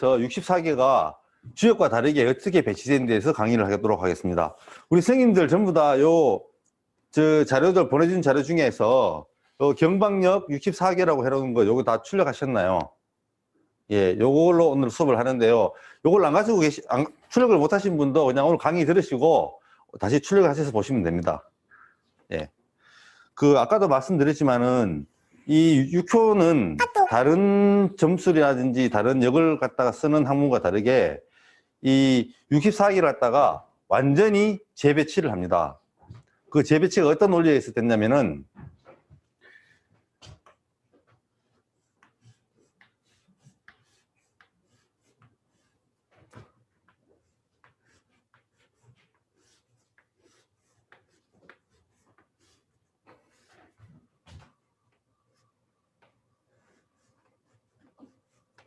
대해서 64개가 주역과 다르게 어떻게 배치된 데에서 강의를 하도록 하겠습니다. 우리 선생님들 전부 다 자료들 보내준 자료 중에서 경박력 64개라고 해놓은 거 요거 다 출력하셨나요? 예, 요걸로 오늘 수업을 하는데요. 요걸 안 가지고 출력을 못 하신 분도 그냥 오늘 강의 들으시고 다시 출력을 하셔서 보시면 됩니다. 예. 아까도 말씀드렸지만은 이 6효는 다른 점수라든지 다른 역을 갖다가 쓰는 항목과 다르게 이 64기를 갖다가 완전히 재배치를 합니다. 그 재배치가 어떤 원리에 있을 됐냐면은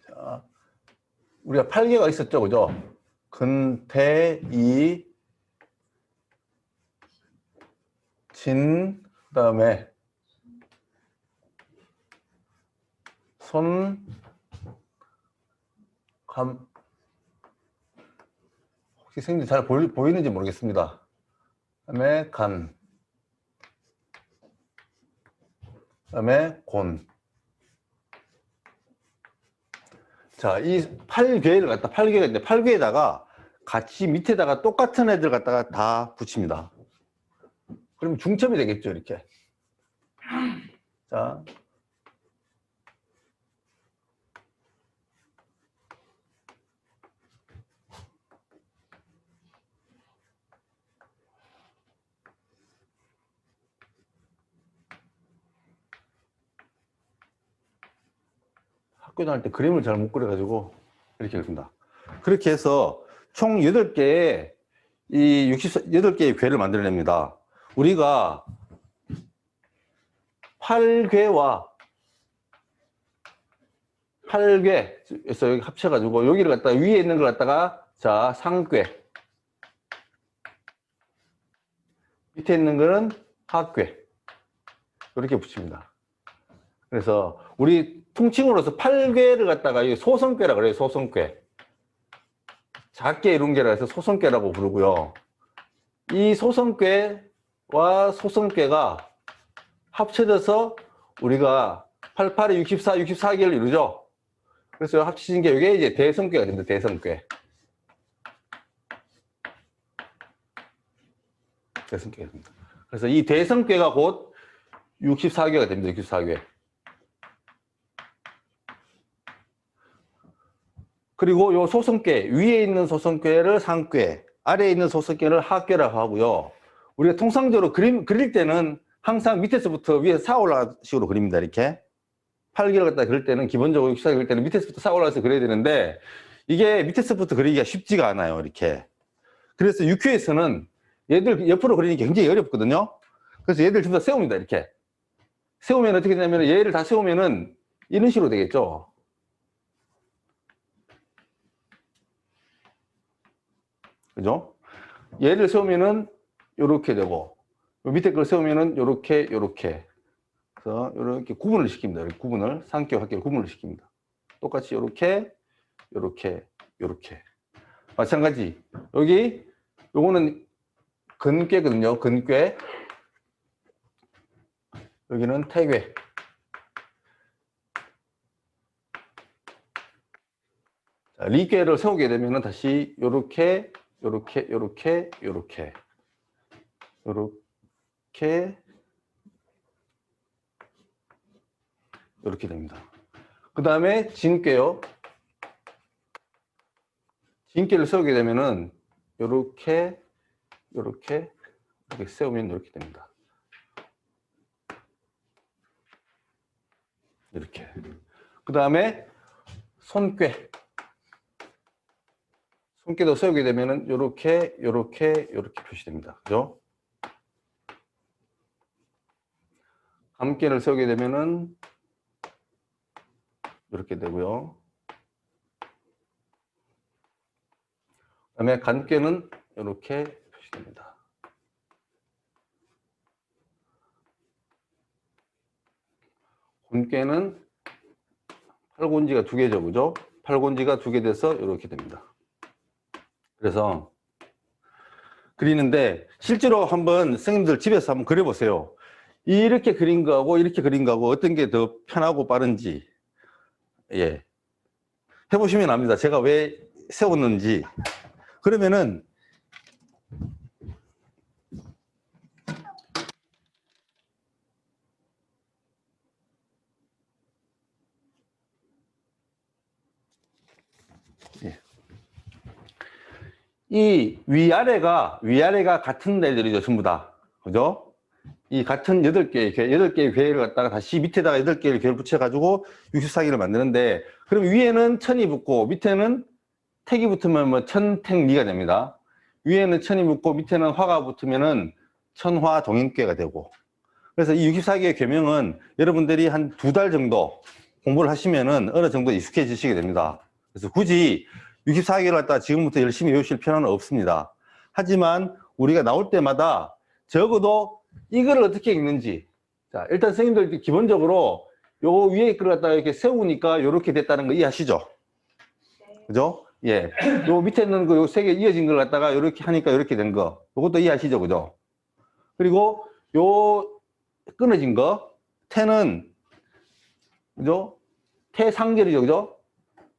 자, 우리가 8개가 있었죠, 그죠? 근태, 이, 진, 그 다음에 손, 감, 혹시 선생님 잘 보이는지 모르겠습니다. 그 다음에 간, 그 다음에 곤. 자, 이 8괴를 갖다 8괴가 있는데 8괴에다가 같이 밑에다가 똑같은 애들 갖다가 다 붙입니다. 그럼 중첩이 되겠죠, 이렇게. 자. 학교 다닐 때 그림을 잘 못 그려가지고 이렇게 그립니다. 그렇게 해서 총 8개의 이 68개의 괴를 만들어냅니다. 우리가 8괴와 8괴에서 여기 합쳐가지고 여기를 갖다가 위에 있는 걸 갖다가 자, 상괴. 밑에 있는 거는 하괴. 이렇게 붙입니다. 그래서 우리 통칭으로서 8괴를 갖다가 소성괴라 그래요. 소성괴. 작게 이룬 괴라 해서 소성괴라고 부르고요. 이 소성괴와 소성괴가 합쳐져서 우리가 88에 64, 64개를 이루죠. 그래서 합치신 게 이게 이제 대성괴가 됩니다. 대성괴. 대성괴가 됩니다. 그래서 이 대성괴가 곧 64개가 됩니다. 64개. 그리고 요 소성괴, 위에 있는 소성괴를 상괴, 아래에 있는 소성괴를 하괴라고 하고요. 우리가 통상적으로 그릴 때는 항상 밑에서부터 위에 쌓아 올라가는 식으로 그립니다. 이렇게. 8개를 갖다 그릴 때는 기본적으로 64개 그릴 때는 밑에서부터 쌓아 올라가서 그려야 되는데 이게 밑에서부터 그리기가 쉽지가 않아요. 이렇게. 그래서 6회에서는 얘들 옆으로 그리는 게 굉장히 어렵거든요. 그래서 얘들 전부 다 세웁니다. 이렇게. 세우면 어떻게 되냐면 얘를 다 세우면은 이런 식으로 되겠죠. 그죠? 얘를 세우면은 요렇게 되고 밑에 걸 세우면은 요렇게 그래서 요렇게 구분을 시킵니다. 이렇게 구분을 상계와 합계로 구분을 시킵니다. 똑같이 요렇게 마찬가지 여기 요거는 근괴거든요. 근괴. 여기는 태괴. 자, 리괴를 세우게 되면은 다시 요렇게 됩니다. 그 다음에 진괴요. 진괴를 세우게 되면은 요렇게 세우면 이렇게 됩니다. 이렇게. 그 다음에 손괴. 손괴도 세우게 되면은 요렇게 표시됩니다. 그죠? 감괴를 세우게 되면은 이렇게 되고요. 그다음에 간괴는 이렇게 표시됩니다. 곤괴는 팔곤지가 2개죠, 그죠? 팔곤지가 2개 돼서 이렇게 됩니다. 그래서 그리는데 실제로 한번 선생님들 집에서 한번 그려보세요. 이렇게 그린 거하고 이렇게 그린 거하고 어떤 게 더 편하고 빠른지, 예, 해보시면 압니다. 제가 왜 세웠는지. 그러면은 예. 이 위아래가 같은 애들이죠, 전부 다. 그죠? 이 같은 8개의 궤를 갖다가 다시 밑에다가 8개의 궤를 붙여가지고 64기를 만드는데, 그럼 위에는 천이 붙고 밑에는 택이 붙으면 뭐 천택리가 됩니다. 위에는 천이 붙고 밑에는 화가 붙으면은 천화 동인궤가 되고. 그래서 이 64개의 궤명은 여러분들이 한 2달 정도 공부를 하시면은 어느 정도 익숙해지시게 됩니다. 그래서 굳이 64개를 갖다가 지금부터 열심히 외우실 필요는 없습니다. 하지만 우리가 나올 때마다 적어도 이거를 어떻게 읽는지. 자, 일단 선생님들 기본적으로 요 위에 걸 갖다가 이렇게 세우니까 이렇게 됐다는 거 이해하시죠? 그죠? 예. 요 밑에 있는 거 요 3개 이어진 걸 갖다가 이렇게 하니까 이렇게 된 거. 요것도 이해하시죠? 그죠? 그리고 요 끊어진 거, 태는, 그죠? 태상절이죠. 그죠?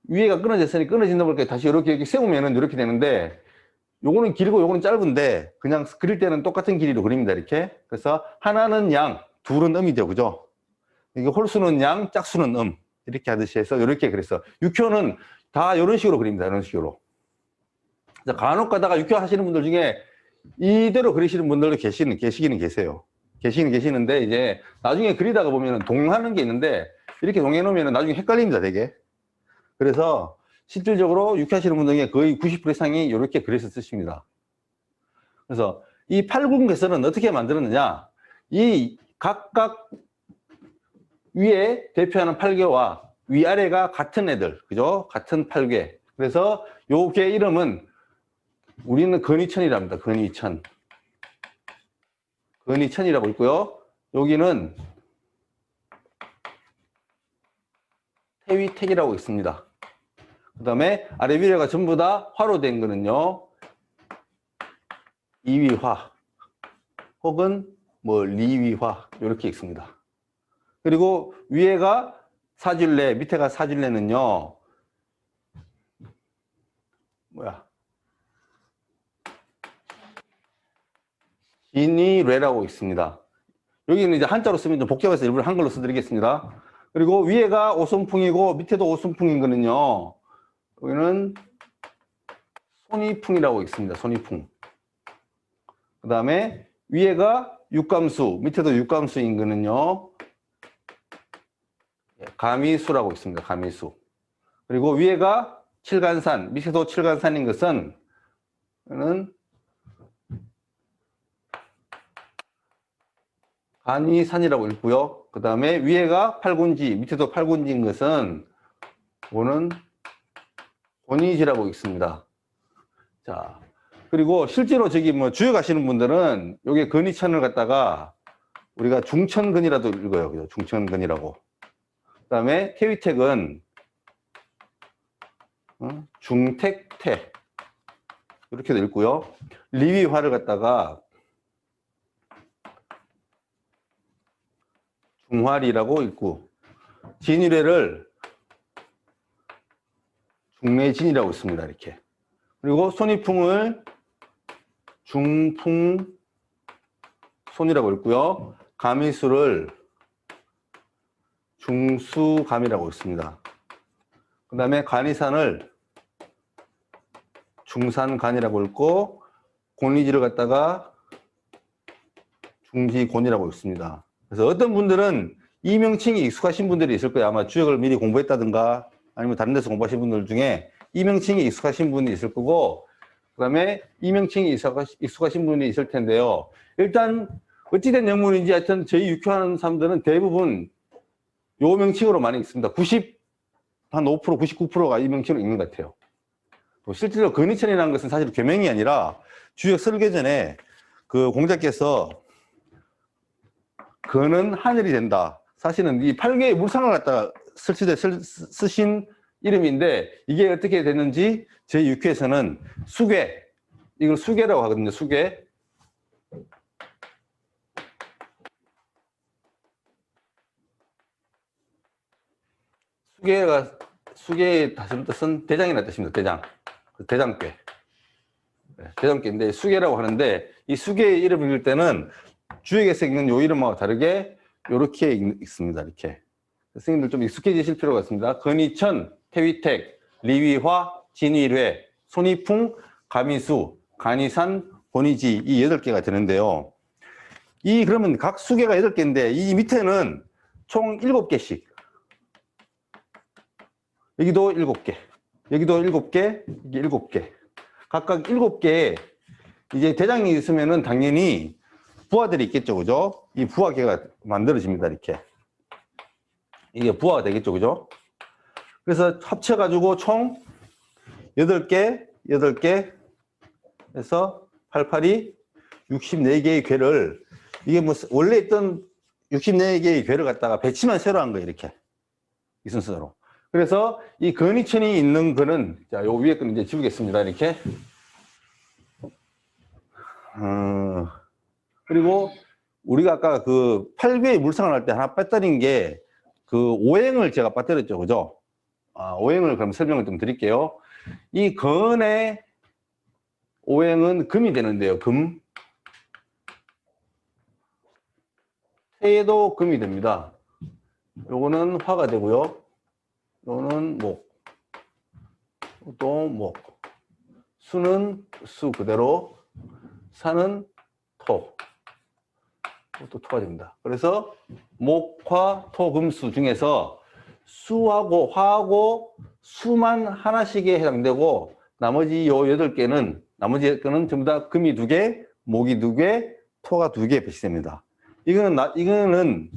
위에가 끊어졌으니 끊어진다 보니까 다시 이렇게 세우면은 이렇게 되는데, 요거는 길고 요거는 짧은데 그냥 그릴 때는 똑같은 길이로 그립니다. 이렇게. 그래서 하나는 양, 둘은 음이죠. 그죠? 이게 홀수는 양, 짝수는 이렇게 하듯이 해서 이렇게 그랬어. 육효는 다 이런 식으로 그립니다. 이런 식으로. 간혹 가다가 육효 하시는 분들 중에 이대로 그리시는 분들도 계시기는 계세요. 계시는데 이제 나중에 그리다가 보면 동하는 게 있는데 이렇게 동해 놓으면 나중에 헷갈립니다. 되게. 그래서 실질적으로 육효 하시는 분들 중에 거의 90% 이상이 이렇게 그려서 쓰십니다. 그래서 이 팔군개선은 어떻게 만들었느냐, 이 각각 위에 대표하는 8개와 위아래가 같은 애들, 그죠? 같은 8개. 그래서 요게 이름은 우리는 근위천이라 합니다. 근위천. 근위천이라고 있고요. 여기는 태위택이라고 있습니다. 그 다음에 아래 위에가 전부 다 화로 된 거는요, 이위화 혹은 뭐 리위화 이렇게 있습니다. 그리고 위에가 사줄레, 밑에가 사줄레는요, 진위뢰라고 있습니다. 여기는 이제 한자로 쓰면 좀 복잡해서 일부러 한글로 써드리겠습니다. 그리고 위에가 오순풍이고 밑에도 오순풍인 거는요, 여기는 손이풍이라고 있습니다. 손이풍. 그 다음에 위에가 육감수, 밑에도 육감수인 거는요, 가미수라고 있습니다. 가미수. 그리고 위에가 칠간산, 밑에도 칠간산인 것은 간이산이라고 읽고요. 그 다음에 위에가 팔군지, 밑에도 팔군지인 것은 이거는 곤이지라고 읽습니다. 자, 그리고 실제로 저기 뭐 주역 가시는 분들은 여기 근위천을 갖다가 우리가 중천근이라도 읽어요. 그죠? 중천근이라고. 그 다음에 태위택은 중택태 이렇게도 읽고요. 리위화를 갖다가 중화리라고 읽고, 진위례를 중내진이라고 있습니다. 이렇게. 그리고 손이풍을 중풍손이라고 읽고요. 가미수를 중수감이라고 있습니다. 그 다음에 간이산을 중산간이라고 읽고, 곤이지를 갖다가 중지곤이라고 읽습니다. 그래서 어떤 분들은 이 명칭이 익숙하신 분들이 있을 거예요. 아마 주역을 미리 공부했다든가 아니면 다른 데서 공부하신 분들 중에 이 명칭이 익숙하신 분이 있을 거고, 그 다음에 이 명칭이 익숙하신 분이 있을 텐데요. 일단 어찌된 영문인지 하여튼 저희 육효하는 사람들은 대부분 요 명칭으로 많이 읽습니다. 한 5%, 99%가 이 명칭으로 읽는 것 같아요. 실제로 근위천이라는 것은 사실 개명이 아니라 주역 설계전에 그 공자께서 근은 하늘이 된다. 사실은 이 8개의 물상을 갖다가 쓰신 이름인데 이게 어떻게 됐는지 제6회에서는 수괴, 이걸 수괴라고 하거든요. 수괴. 수괴의 다시 뜻은 대장이라는 뜻입니다. 대장. 대장괴. 대장괴인데 수괴라고 하는데 이 수괴의 이름을 읽을 때는 주역에서 읽는 요 이름하고 다르게 이렇게 읽습니다. 이렇게. 선생님들 좀 익숙해지실 필요가 있습니다. 건희천, 태위택, 리위화, 진위뢰, 손이풍, 가미수, 간이산, 권이지 이 8개가 되는데요. 그러면 각 수계가 8개인데 이 밑에는 총 7개씩. 여기도 7개, 여기도 7개, 여기 7개. 각각 7개에 이제 대장이 있으면은 당연히 부하들이 있겠죠. 그죠? 이 부하계가 만들어집니다. 이렇게. 이게 부하가 되겠죠. 그죠? 그래서 합쳐가지고 총 8개, 8개 해서 88이 64개의 괴를, 이게 뭐 원래 있던 64개의 괴를 갖다가 배치만 새로 한 거예요. 이렇게. 이 순서로. 그래서 이 건이천이 있는 거는, 자, 요 위에 거는 이제 지우겠습니다. 이렇게. 그리고 우리가 아까 그 8괴의 물상을 할 때 하나 빠뜨린 게 그 오행을 제가 빠뜨렸죠. 그죠? 오행을 그럼 설명을 좀 드릴게요. 이 건의 오행은 금이 되는데요. 금. 태에도 금이 됩니다. 요거는 화가 되고요. 요거는 목. 또 목. 수는 수 그대로. 산은 토. 또 토가 됩니다. 그래서 목, 화, 토, 금, 수 중에서 수하고 화하고 수만 하나씩에 해당되고 나머지 요 8개는, 나머지 거는 전부 다 금이 2개, 목이 2개, 토가 2개 배치됩니다. 이거는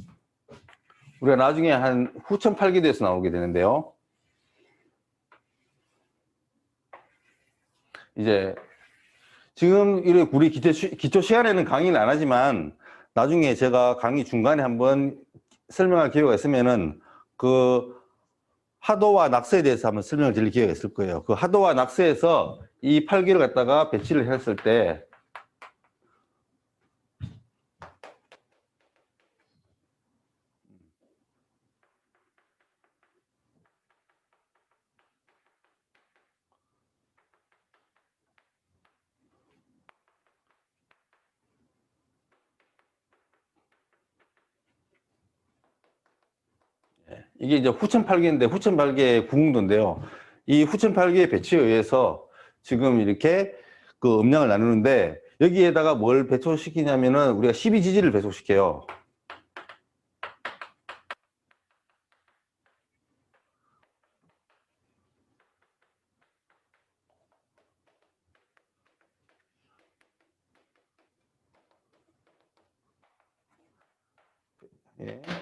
우리가 나중에 한 후천 8기도에서 나오게 되는데요. 이제 지금 우리 기초 시간에는 강의는 안 하지만 나중에 제가 강의 중간에 한번 설명할 기회가 있으면은 그 하도와 낙서에 대해서 한번 설명을 드릴 기회가 있을 거예요. 그 하도와 낙서에서 이 8기를 갖다가 배치를 했을 때 이게 이제 후천 8기인데 후천 8기의 구궁도인데요. 이 후천 8기의 배치에 의해서 지금 이렇게 그 음량을 나누는데 여기에다가 뭘 배속시키냐면은 우리가 12지지를 배속시켜요.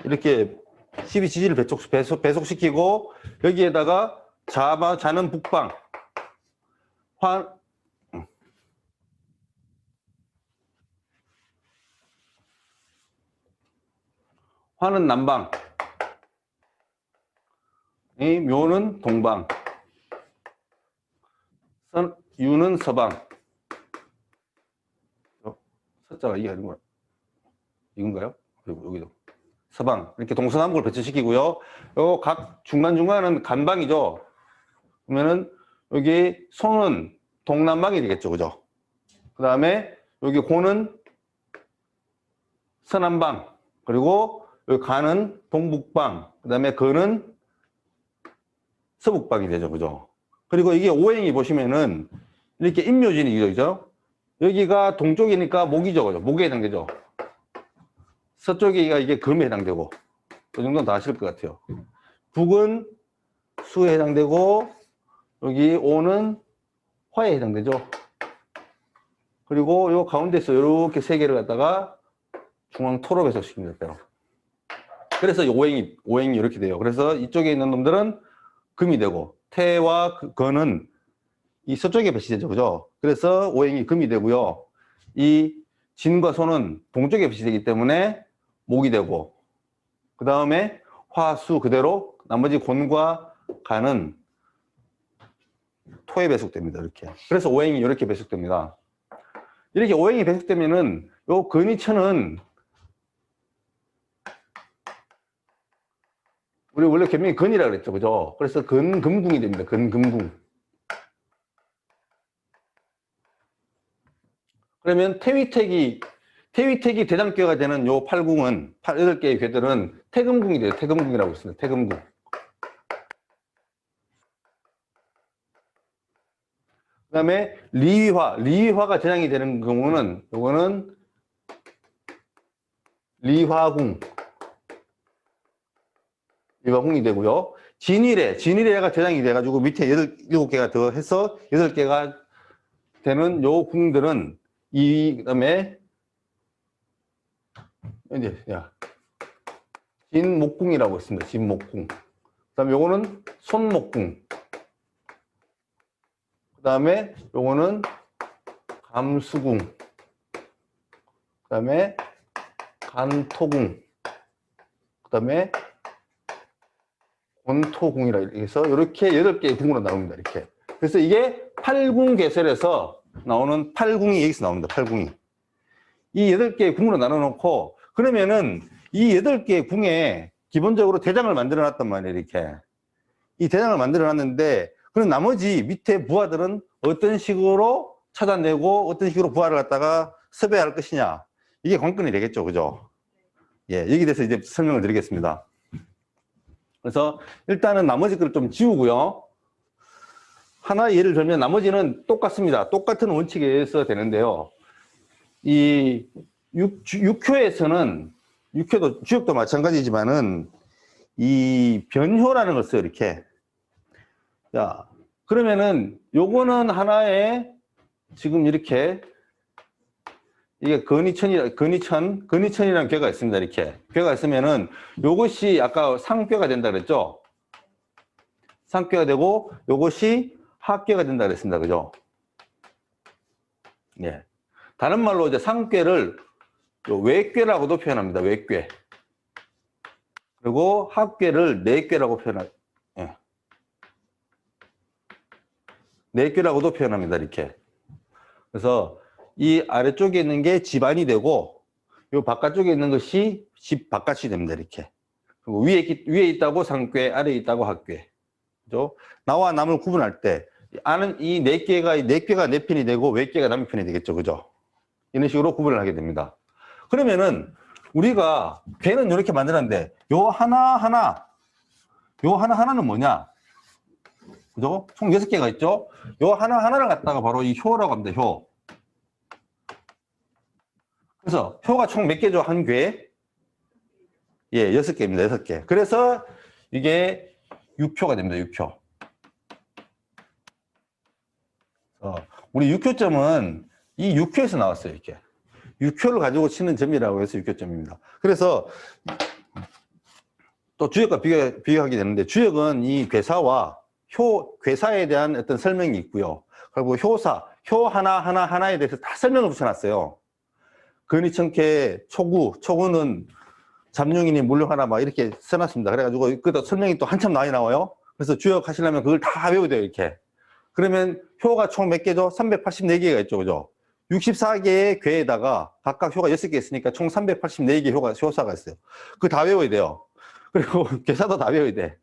이렇게 12지지를 배속시키고 여기에다가 자는 북방, 화는 남방, 묘는 동방, 유는 서방. 서자가 이게 아니구나. 이건가요? 여기도. 서방. 이렇게 동서남북을 배치시키고요. 요 각 중간중간은 간방이죠. 그러면은 여기 손은 동남방이 되겠죠. 그죠? 그 다음에 여기 고는 서남방. 그리고 여기 간은 동북방. 그 다음에 거는 서북방이 되죠. 그죠? 그리고 이게 오행이 보시면은 이렇게 임묘진이 그죠? 여기가 동쪽이니까 목이죠. 그죠? 목에 해당되죠. 서쪽이가 이게 금에 해당되고, 그 정도는 다 아실 것 같아요. 북은 수에 해당되고, 여기 오는 화에 해당되죠. 그리고 요 가운데서 이렇게 3개를 갖다가 중앙토로 배속시킵니다. 그래서 오행이 이렇게 돼요. 그래서 이쪽에 있는 놈들은 금이 되고, 태와 건은 이 서쪽에 배치되죠. 그죠? 그래서 오행이 금이 되고요. 이 진과 소는 동쪽에 배치되기 때문에 목이 되고, 그 다음에 화, 수 그대로 나머지 곤과 간은 토에 배속됩니다. 이렇게. 그래서 오행이 이렇게 배속됩니다. 이렇게 오행이 배속되면은 요 근위천은 우리 원래 개명이 근이라 그랬죠. 그죠? 그래서 근금궁이 됩니다. 근금궁. 그러면 태위택이 대장괴가 되는 요 8궁은, 8개의 괴들은 태금궁이 돼요. 태금궁이라고 있습니다. 태금궁. 그 다음에 리화가 대장이 되는 경우는 요거는 리화궁이 되고요. 진위례가 대장이 돼가지고 밑에 7개가 더 해서 8개가 되는 요 궁들은 그다음에 이제 진목궁이라고 있습니다. 진목궁. 그다음에 요거는 손목궁. 그다음에 요거는 감수궁. 그다음에 간토궁. 그다음에 권토궁이라 해서 이렇게 8개의 궁으로 나옵니다. 이렇게. 그래서 이게 8궁괴설에서 나오는 8궁이 여기서 나옵니다. 8궁이. 이 8개의 궁으로 나눠놓고 그러면은 이 8개의 궁에 기본적으로 대장을 만들어 놨단 말이에요. 이렇게. 이 대장을 만들어 놨는데 그럼 나머지 밑에 부하들은 어떤 식으로 찾아내고 어떤 식으로 부하를 갖다가 섭외할 것이냐. 이게 관건이 되겠죠. 그죠? 예, 여기에 대해서 이제 설명을 드리겠습니다. 그래서 일단은 나머지 걸 좀 지우고요. 하나 예를 들면 나머지는 똑같습니다. 똑같은 원칙에 의해서 되는데요. 이 육효에서는 육효도 주역도 마찬가지지만은 이 변효라는 걸 써요. 이렇게. 자, 그러면은 요거는 하나의 지금 이렇게 이게 근위천이라는 괴가 있습니다. 이렇게 괴가 있으면은 요것이 아까 상괴가 된다 그랬죠. 상괴가 되고 요것이 하괴가 된다 그랬습니다. 그죠? 예. 다른 말로 이제 상괴를 외괴라고도 표현합니다. 외괴. 그리고 합괴를 내괴라고 표현합니다. 예. 내괴라고도 표현합니다. 이렇게. 그래서 이 아래쪽에 있는 게 집안이 되고 요 바깥쪽에 있는 것이 집 바깥이 됩니다. 이렇게. 그리고 위에 있다고 상괴, 아래에 있다고 합괴. 그죠? 나와 남을 구분할 때 아는 이 네 개가 내 편이 되고 외개가 남의 편이 되겠죠. 그죠? 이런 식으로 구분을 하게 됩니다. 그러면은 우리가 괴는 이렇게 만들었는데 요 하나하나는 뭐냐? 그죠? 총 6개가 있죠? 요 하나하나를 갖다가 바로 이 효라고 합니다. 효. 그래서 효가 총 몇 개죠? 한 괴? 예, 6개입니다. 6개. 그래서 이게 6효가 됩니다. 6효. 우리 6효점은 이 6효에서 나왔어요. 이렇게. 6효를 가지고 치는 점이라고 해서 6효점입니다. 그래서 또 주역과 비교하게 되는데 주역은 이 괴사와 괴사에 대한 어떤 설명이 있고요. 그리고 효 하나하나에 대해서 다 설명을 붙여놨어요. 근위천캐 초구는 잠룡이니 물룡하나 막 이렇게 써놨습니다. 그래가지고 그것도 설명이 또 한참 많이 나와요. 그래서 주역 하시려면 그걸 다 외워야 돼요. 이렇게. 그러면 효가 총 몇 개죠? 384개가 있죠. 그죠? 64개의 괴에다가 각각 효가 6개 있으니까 총 384개 효사가 있어요. 그거 다 외워야 돼요. 그리고 괴사도 다 외워야 돼.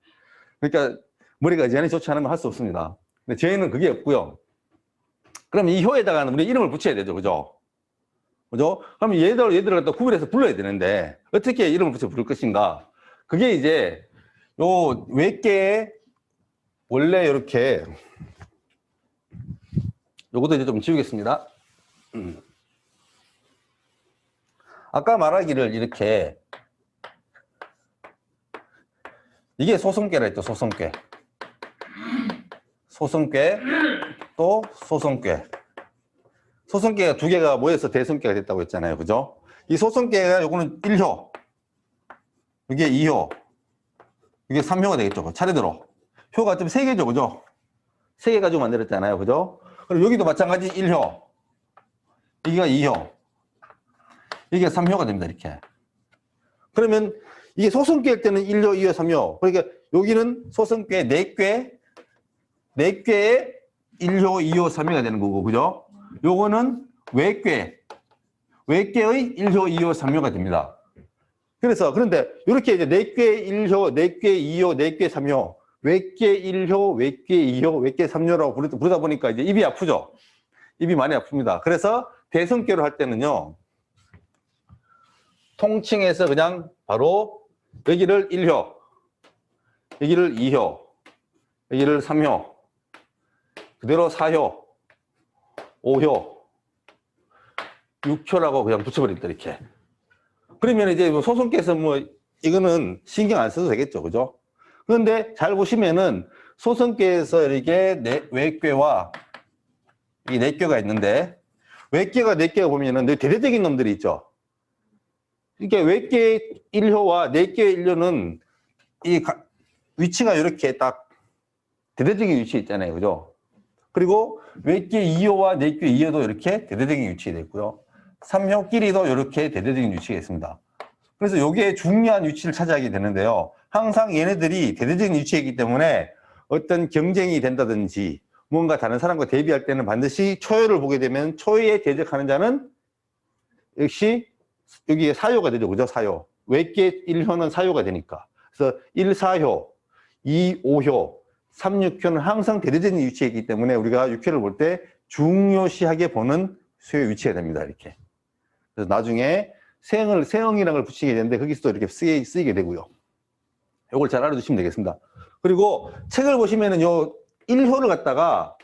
그러니까 머리가 여전히 좋지 않으면 할 수 없습니다. 근데 저희는 그게 없고요. 그럼 이 효에다가는 우리 이름을 붙여야 되죠. 그죠? 그죠? 그럼 얘들을 갖다 구별해서 불러야 되는데 어떻게 이름을 붙여 부를 것인가? 그게 이제 요 외계에 원래 이렇게 요것도 이제 좀 지우겠습니다. 아까 말하기를 이렇게 이게 소성괴라 했죠. 소성괴 또 소성괴. 소성괴가 2개가 모여서 대성괴가 됐다고 했잖아요. 그죠? 이 소성괴가 요거는 1효, 이게 2효, 이게 3효가 되겠죠. 차례대로. 효가 좀 3개죠. 그죠? 3개 가지고 만들었잖아요. 그죠? 그리고 여기도 마찬가지 1효, 여기가 2효, 이게 3효가 됩니다. 이렇게. 그러면 이게 소성괴일 때는 1효, 2효, 3효. 그러니까 여기는 소성괴 4개, 4개의 1호, 2호, 3호가 되는 거고, 그죠? 요거는 외괴의 1호, 2호, 3호가 됩니다. 그런데 이렇게 이제 내괴 1호, 내괴 2호, 내괴 3호, 외괴 1호, 외괴 2호, 외괴 3호라고 부르다 보니까 이제 입이 아프죠? 입이 많이 아픕니다. 그래서 대성괴로 할 때는요, 통칭해서 그냥 바로 여기를 1호, 여기를 2호, 여기를 3호, 그대로 4호, 5호, 6호라고 그냥 붙여버립니다, 이렇게. 그러면 이제 뭐 소선께서 뭐 이거는 신경 안 써도 되겠죠, 그죠? 그런데 잘 보시면은 소선께서 이렇게 외괴와 이 내괴가 있는데, 외괴가 내괴가 보면은 대대적인 놈들이 있죠. 이게 외괴 1호와 내괴 1호는 이 위치가 이렇게 딱 대대적인 위치에 있잖아요, 그죠? 그리고 외괴 2호와 내괴 2호도 이렇게 대대적인 위치에 있고요. 3호끼리도 이렇게 대대적인 위치가 있습니다. 그래서 이게 중요한 위치를 차지하게 되는데요. 항상 얘네들이 대대적인 위치에 있기 때문에 어떤 경쟁이 된다든지 뭔가 다른 사람과 대비할 때는 반드시 초효를 보게 되면 초효에 대적하는 자는 역시 여기에 사효가 되죠. 그죠? 사효. 외괴 1효는 사효가 되니까. 그래서 1, 4효, 2, 5효, 3, 6효는 항상 대대적인 위치에 있기 때문에 우리가 6효를 볼 때 중요시하게 보는 수요 위치가 됩니다. 이렇게. 그래서 나중에 세형이라는 걸 붙이게 되는데 거기서도 이렇게 쓰이게 되고요. 이걸 잘 알아두시면 되겠습니다. 그리고 책을 보시면은 요 1효를 갖다가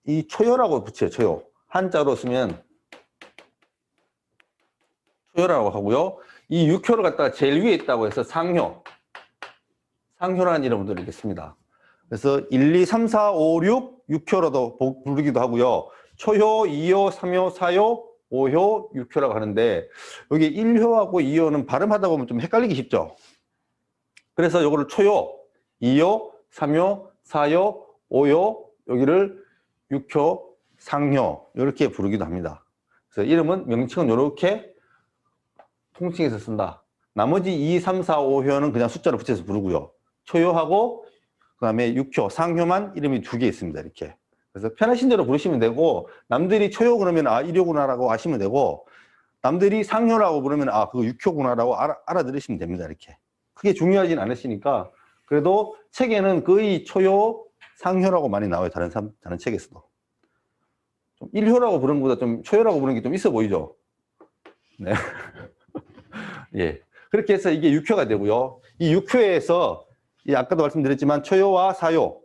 이 초효라고 붙여요. 초효. 한자로 쓰면 초효라고 하고요. 이 6효를 갖다가 제일 위에 있다고 해서 상효. 상효라는 이름으로 이렇게 씁니다. 그래서 1, 2, 3, 4, 5, 6, 6효로도 부르기도 하고요. 초효, 2효, 3효, 4효, 5효, 6효라고 하는데 여기 1효하고 2효는 발음하다 보면 좀 헷갈리기 쉽죠. 그래서 요거를 초효, 2효, 3효, 4효, 5효, 여기를 6효, 상효 이렇게 부르기도 합니다. 그래서 이름은 명칭은 이렇게 통칭해서 쓴다. 나머지 2, 3, 4, 5효는 그냥 숫자로 붙여서 부르고요. 초효하고 그다음에 6효, 상효만 이름이 2개 있습니다. 이렇게. 그래서 편하신 대로 부르시면 되고 남들이 초효 그러면 아 1효구나라고 아시면 되고 남들이 상효라고 부르면 아 그거 6효구나라고 알아들으시면 됩니다. 이렇게. 크게 중요하진 않으시니까 그래도 책에는 거의 초효, 상효라고 많이 나와요. 다른 책에서도. 좀 1효라고 부르는 것보다 좀 초효라고 부르는 게 좀 있어 보이죠? 네. 예. 그렇게 해서 이게 6효가 되고요. 이 6효에서 아까도 말씀드렸지만 초효와 사효,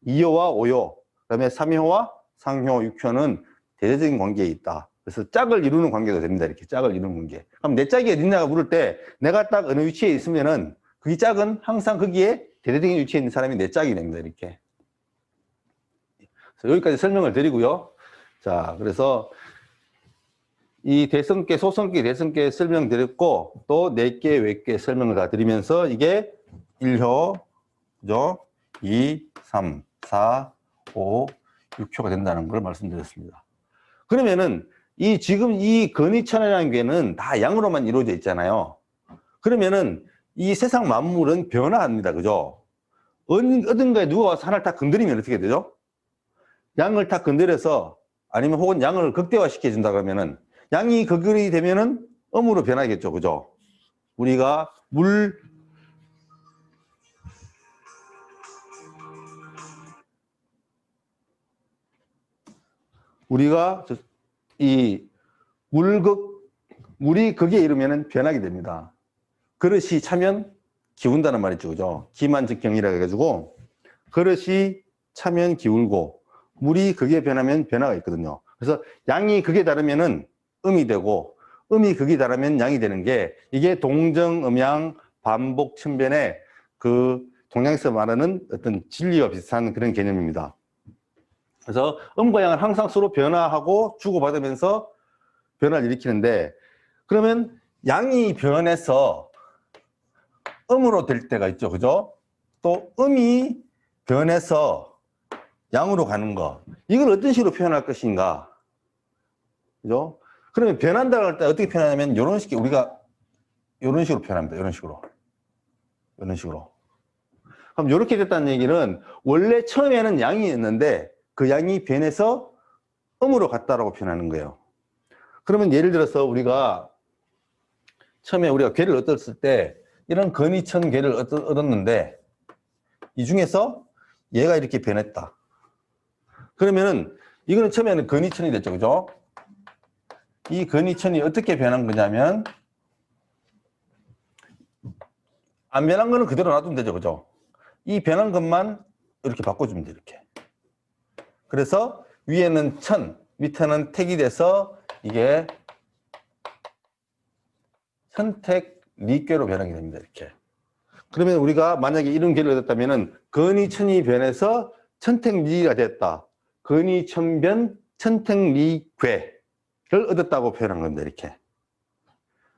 2효와 5효, 그다음에 3효와 상효, 6효는 대대적인 관계에 있다. 그래서 짝을 이루는 관계가 됩니다. 이렇게 짝을 이루는 관계. 그럼 내 짝이 어딨냐고 물을 때 내가 딱 어느 위치에 있으면은 그 짝은 항상 거기에 대대적인 위치에 있는 사람이 내 짝이 됩니다. 이렇게. 그래서 여기까지 설명을 드리고요. 자, 그래서 이 대성계, 소성계, 대성계 설명드렸고 또 4개, 외계 설명을 다 드리면서 이게 1효, 그죠? 2, 3, 4, 5, 6효가 된다는 걸 말씀드렸습니다. 그러면은 지금 이 근위천이라는 게는 다 양으로만 이루어져 있잖아요. 그러면은 이 세상 만물은 변화합니다. 그죠? 어딘가에 누가 와서 하나를 다 건드리면 어떻게 되죠? 양을 다 건드려서 아니면 혹은 양을 극대화시켜 준다 그러면은 양이 극이 되면은 음으로 변하겠죠. 그죠? 우리가 이 물이 극에 이르면은 변하게 됩니다. 그릇이 차면 기운다는 말이죠. 그죠? 기만즉경이라 해가지고 그릇이 차면 기울고 물이 극에 변하면 변화가 있거든요. 그래서 양이 극에 다르면은 음이 되고 음이 극이 다르면 양이 되는 게 이게 동정음양 반복 천변의 그 동양에서 말하는 어떤 진리와 비슷한 그런 개념입니다. 그래서 음과 양은 항상 서로 변화하고 주고받으면서 변화를 일으키는데 그러면 양이 변해서 음으로 될 때가 있죠. 그죠? 또 음이 변해서 양으로 가는 거. 이걸 어떤 식으로 표현할 것인가? 그죠? 그러면 변한다고 할 때 어떻게 표현하냐면 우리가 이런 식으로 표현합니다. 이런 식으로. 그럼 이렇게 됐다는 얘기는 원래 처음에는 양이었는데 그 양이 변해서 음으로 갔다라고 표현하는 거예요. 그러면 예를 들어서 우리가 처음에 우리가 괴를 얻었을 때 이런 근이천 괴를 얻었는데 이 중에서 얘가 이렇게 변했다. 그러면은 이거는 처음에는 근이천이 됐죠. 그죠? 이 근이천이 어떻게 변한 거냐면 안 변한 거는 그대로 놔두면 되죠. 그죠? 이 변한 것만 이렇게 바꿔주면 돼. 이렇게. 그래서 위에는 천, 밑에는 택이 돼서 이게 천택리괴로 변하게 됩니다. 이렇게. 그러면 우리가 만약에 이런 괴를 얻었다면은 근이천이 변해서 천택리가 됐다. 근이천변 천택리괴를 얻었다고 표현한 겁니다. 이렇게.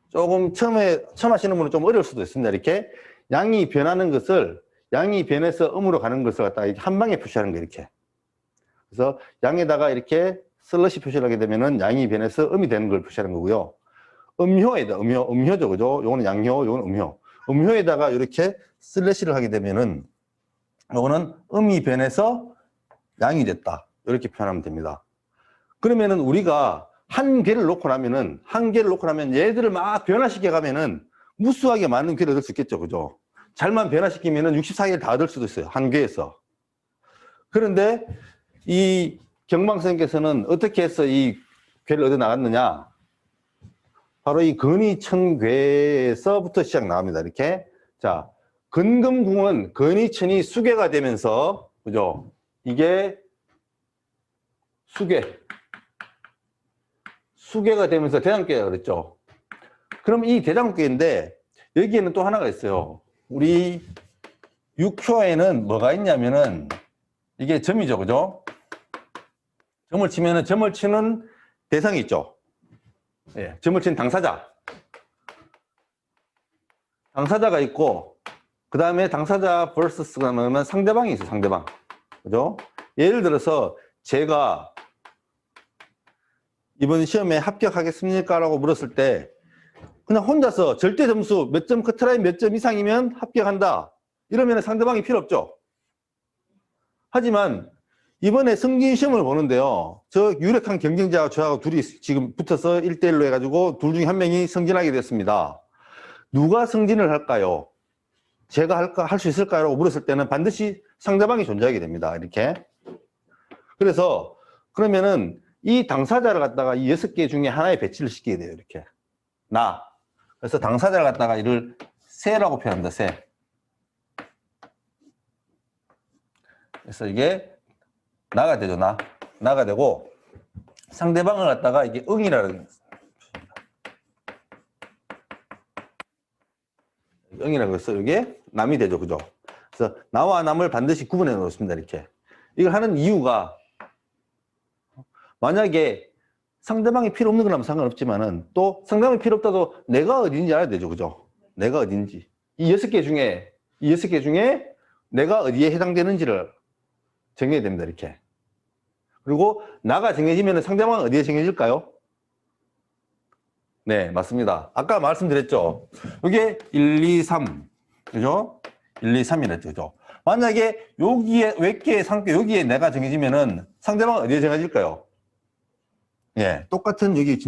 조금 처음 하시는 분은 좀 어려울 수도 있습니다. 이렇게 양이 변하는 것을 양이 변해서 음으로 가는 것을 갖다가 이렇게 한 방에 표시하는 거예요. 이렇게. 그래서 양에다가 이렇게 슬러시 표시를 하게 되면은 양이 변해서 음이 되는 걸 표시하는 거고요. 음효에다 음효죠, 그죠? 요거는 양효, 요거는 음효. 음효에다가 이렇게 슬래시를 하게 되면은 요거는 음이 변해서 양이 됐다. 이렇게 표현하면 됩니다. 그러면은 우리가 한 개를 놓고 나면 얘들을 막 변화시켜 가면은 무수하게 많은 개를 얻을 수 있겠죠. 그죠? 잘만 변화시키면은 64개를 다 얻을 수도 있어요. 한 개에서. 그런데 이 경방선생께서는 어떻게 해서 이 괴를 얻어 나갔느냐? 바로 이 근이천괴에서부터 시작 나옵니다. 이렇게. 자, 근금궁은 근이천이 수괴가 되면서, 그죠? 이게 수괴가 되면서 대장괴가 그랬죠. 그럼 이 대장괴인데 여기에는 또 하나가 있어요. 우리 육효에는 뭐가 있냐면은 이게 점이죠, 그죠? 점을 치면은 점을 치는 대상이 있죠. 예, 점을 치는 당사자가 있고, 그 다음에 당사자 vs가 나오면 상대방이 있어요, 상대방. 그죠? 예를 들어서 제가 이번 시험에 합격하겠습니까? 라고 물었을 때 그냥 혼자서 절대 점수 몇 점 커트라인 몇 점 이상이면 합격한다. 이러면 상대방이 필요 없죠. 하지만 이번에 승진 시험을 보는데요. 저 유력한 경쟁자가 저하고 둘이 지금 붙어서 1대1로 해가지고 둘 중에 한 명이 승진하게 됐습니다. 누가 승진을 할까요? 제가 할 수 있을까요? 라고 물었을 때는 반드시 상대방이 존재하게 됩니다. 이렇게. 그래서 그러면은 이 당사자를 갖다가 이 6개 중에 하나에 배치를 시키게 돼요. 이렇게. 그래서 당사자를 갖다가 이를 세라고 표현합니다. 세. 그래서 이게 나가 되죠. 나가 되고 상대방을 갖다가 이게 응이라는 응이라고 해서 이게 남이 되죠. 그죠? 그래서 나와 남을 반드시 구분해 놓습니다. 이렇게. 이걸 하는 이유가 만약에 상대방이 필요 없는 거라면 상관없지만은 또 상대방이 필요 없다도 내가 어딘지 알아야 되죠. 그죠? 내가 어딘지. 이 6개 중에 내가 어디에 해당되는지를 정해야 됩니다. 이렇게. 그리고 나가 정해지면 상대방은 어디에 정해질까요? 네, 맞습니다. 아까 말씀드렸죠. 이게 1, 2, 3. 그죠? 1, 2, 3이랬죠. 그죠? 만약에 여기에 외계의 상태, 여기에 내가 정해지면은 상대방은 어디에 정해질까요? 예, 똑같은 여기에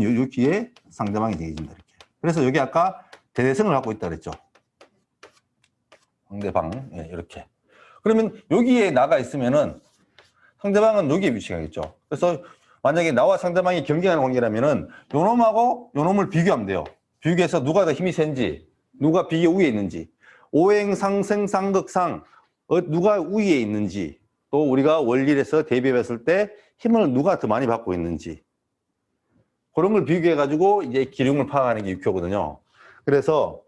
상대방이 정해진다. 이렇게. 그래서 여기 아까 대대성을 갖고 있다 그랬죠. 상대방, 예, 이렇게. 그러면 여기에 나가 있으면은 상대방은 여기에 위치하겠죠. 그래서 만약에 나와 상대방이 경쟁하는 관계라면은 요 놈하고 요 놈을 비교하면 돼요. 비교해서 누가 더 힘이 센지, 누가 비교 위에 있는지, 오행상생 상극상 누가 위에 있는지, 또 우리가 원리에서 대비했을 때 힘을 누가 더 많이 받고 있는지 그런 걸 비교해가지고 이제 기lum을 파악하는 게 육효거든요. 그래서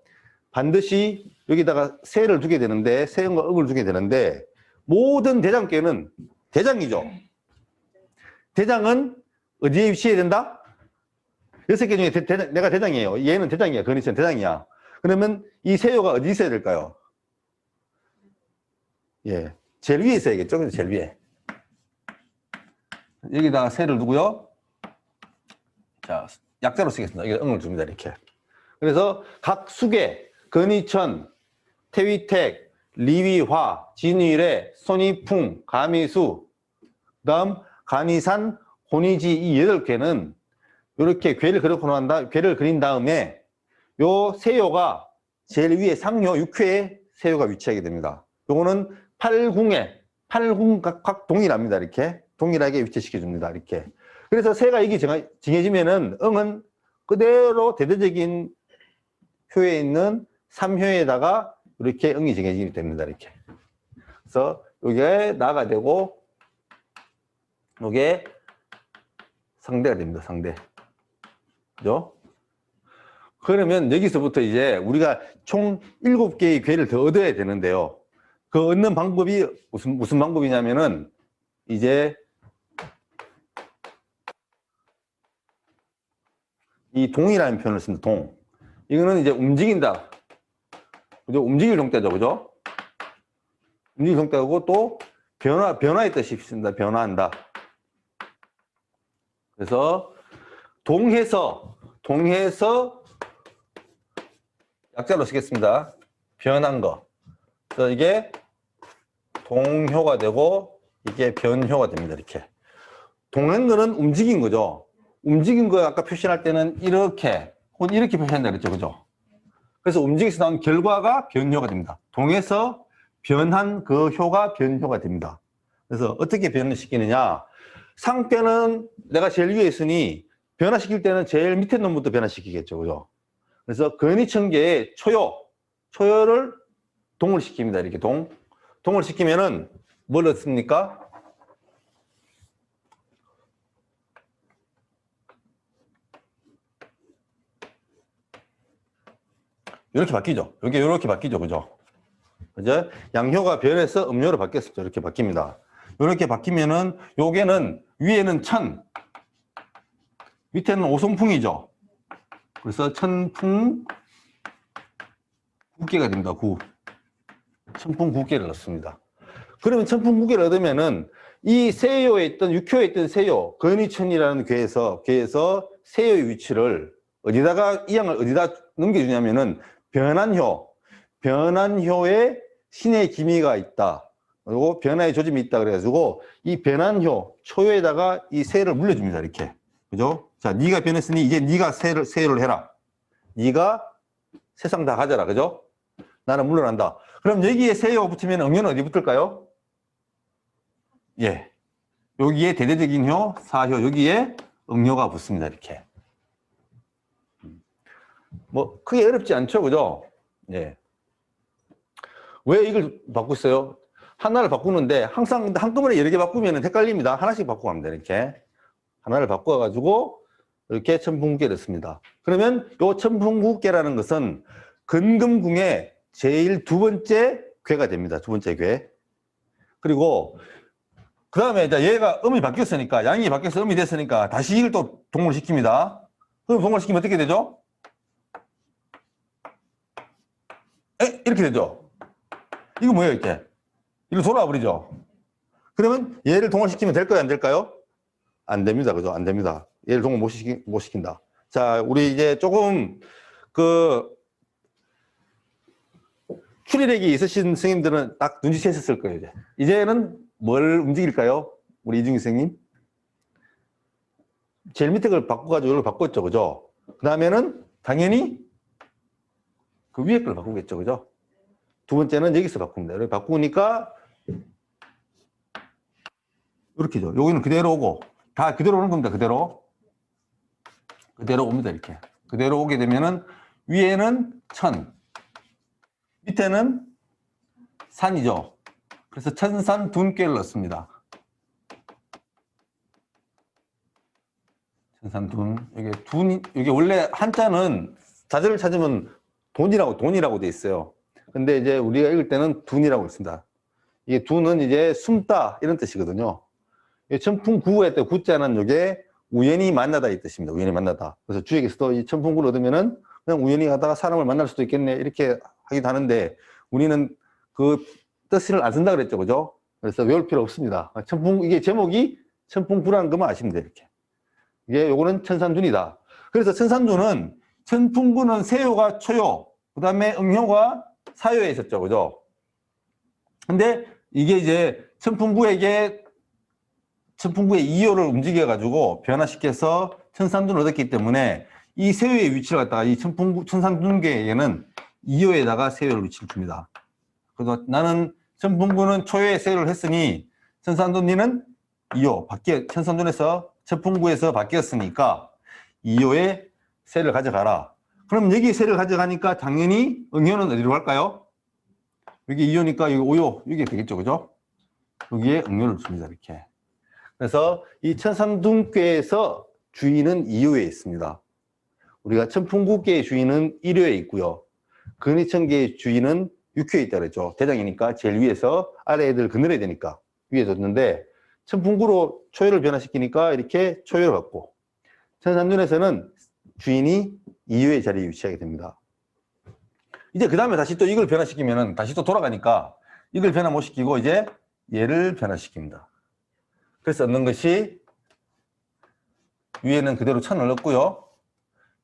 반드시 여기다가 세를 두게 되는데, 세음과 억을 두게 되는데, 모든 대장께는 대장이죠. 대장은 어디에 위치해야 된다? 6개 중에 내가 대장이에요. 얘는 대장이야. 근위치는 대장이야. 그러면 이 세요가 어디 있어야 될까요? 예. 제일 위에 있어야겠죠. 제일 위에. 여기다가 세를 두고요. 자, 약자로 쓰겠습니다. 여기 응을 줍니다. 이렇게. 그래서 각 수계, 근위천, 태위택, 리위화, 진위래, 손이풍, 가미수, 그다음 간이산, 혼이지 이 8개는 이렇게 괴를 괴를 그린 다음에 요 세요가 제일 위에 상요 6회에 세요가 위치하게 됩니다. 요거는 팔궁각 동일합니다. 이렇게 동일하게 위치시켜 줍니다. 이렇게. 그래서 세가 이게 정해지면은 응은 그대로 대대적인 효에 있는 3효에다가 이렇게 응이 정해지게 됩니다. 이렇게. 그래서 요게 나가 되고 요게 상대가 됩니다. 상대. 그죠? 그러면 여기서부터 이제 우리가 총 7개의 괴를 더 얻어야 되는데요. 그 얻는 방법이 무슨 방법이냐면은 이제 이 동이라는 표현을 씁니다. 동. 이거는 이제 움직인다. 그죠? 움직일 동태죠. 그죠? 움직일 동태고 또 변화의 뜻이 있습니다. 변화한다. 그래서 동해서 약자로 쓰겠습니다. 변한 거. 그래서 이게 동효가 되고 이게 변효가 됩니다. 이렇게. 동한 거는 움직인 거죠. 움직인 거 아까 표시할 때는 이렇게 혹은 이렇게 표시한다 그랬죠. 그죠? 그래서 움직여서 나온 결과가 변효가 됩니다. 동에서 변한 그 효가 변효가 됩니다. 그래서 어떻게 변을 시키느냐. 상표는 내가 제일 위에 있으니 변화시킬 때는 제일 밑에 놈부터 변화시키겠죠. 그죠? 그래서 근위천계의 초요를 동을 시킵니다. 이렇게 동을 시키면은 뭘 얻습니까? 이렇게 바뀌죠. 여기 이렇게 바뀌죠. 그죠? 그죠? 양효가 변해서 음효로 바뀌었죠. 이렇게 바뀝니다. 이렇게 바뀌면은 요게는 위에는 천, 밑에는 오송풍이죠. 그래서 천풍 9개가 됩니다. 천풍 9개를 넣습니다. 그러면 천풍 9개를 얻으면은 이 세요에 있던 6효에 있던 세요, 근위천이라는 괴에서 세요의 위치를 어디다가 이 양을 어디다 넘겨주냐면은 변한효에 신의 기미가 있다. 그리고 변화의 조짐이 있다. 그래가지고 이 변한효, 초효에다가 이 세를 물려줍니다. 이렇게. 그죠? 자, 네가 변했으니 이제 네가 세를 해라. 네가 세상 다 가져라. 그죠? 나는 물러난다. 그럼 여기에 세요가 붙으면 응효는 어디 붙을까요? 예. 여기에 대대적인 효, 사효, 여기에 응효가 붙습니다. 이렇게. 뭐 크게 어렵지 않죠. 그죠? 예. 왜 이걸 바꾸고 있어요? 하나를 바꾸는데 항상 한꺼번에 여러 개 바꾸면 헷갈립니다. 하나씩 바꾸고 합니다. 이렇게. 하나를 바꿔가지고 이렇게 천풍국계를 씁니다. 그러면 요 천풍국계라는 것은 근금궁의 제일 두 번째 괴가 됩니다. 두 번째 괴. 그리고 그 다음에 얘가 음이 바뀌었으니까, 양이 바뀌어서 음이 됐으니까 다시 이걸 또 동을 시킵니다. 그럼 동을 시키면 어떻게 되죠? 이렇게 되죠? 이거 뭐예요, 이렇게? 이리로 돌아와 버리죠? 그러면 얘를 동을시키면 될까요, 안 될까요? 안 됩니다. 그죠? 안 됩니다. 얘를 동을 못 시킨다. 자, 우리 이제 조금 추리력이 있으신 선생님들은 딱 눈치채셨을 거예요, 이제. 이제는 뭘 움직일까요? 우리 이중희 선생님? 제일 밑에 걸 바꿔가지고 이걸 바꿨죠, 그죠? 그 다음에는 당연히 그 위에 걸 바꾸겠죠, 그죠? 두 번째는 여기서 바꿉니다. 이렇게 바꾸니까 이렇게죠. 여기는 그대로 오고 다 그대로 오는 겁니다. 그대로 옵니다. 이렇게 그대로 오게 되면은 위에는 천, 밑에는 산이죠. 그래서 천산 둔께를 넣습니다. 천산 둔. 이게 원래 한자는 자절을 찾으면 돈이라고 돼 있어요. 근데 이제 우리가 읽을 때는 둔이라고 있습니다. 이게 둔은 이제 숨다 이런 뜻이거든요. 천풍구에 때 구자는 이게 우연히 만나다 이 뜻입니다. 우연히 만나다. 그래서 주역에서도 이 천풍구를 얻으면은 그냥 우연히 가다가 사람을 만날 수도 있겠네 이렇게 하기도 하는데 우리는 그 뜻을 안 쓴다 그랬죠, 그죠? 그래서 외울 필요 없습니다. 이게 제목이 천풍구라는 것만 아시면 돼요. 이렇게. 이게 요거는 천산둔이다. 그래서 천산둔은 천풍구는 세요가 초요, 그 다음에 응효가 사요에 있었죠, 그죠? 근데 이게 이제 천풍부의 2호를 움직여가지고 변화시켜서 천산둔을 얻었기 때문에 이 세요의 위치를 갖다가 이 천산둔계에게는 2호에다가 세요를 위치를 줍니다. 그래서 나는 천풍부는 초요에 세요를 했으니 천산둔리는 2호, 천산둔에서 천풍부에서 바뀌었으니까 2호에 세를 가져가라. 그럼 여기 세를 가져가니까 당연히 응효는 어디로 갈까요? 여기 2호니까 여기 5호, 이게 되겠죠, 그죠? 여기에 응효를 줍니다, 이렇게. 그래서 이 천산둔계에서 주인은 2호에 있습니다. 우리가 천풍구계의 주인은 1호에 있고요. 근위천계의 주인은 6호에 있다 그랬죠. 대장이니까 제일 위에서 아래 애들 그늘어야 되니까 위에 뒀는데 천풍구로 초요를 변화시키니까 이렇게 초요를 갖고 천산둔에서는 주인이 2호의 자리에 위치하게 됩니다. 이제 그 다음에 다시 또 이걸 변화시키면은 다시 또 돌아가니까 이걸 변화 못 시키고 이제 얘를 변화시킵니다. 그래서 얻는 것이 위에는 그대로 천을 넣고요.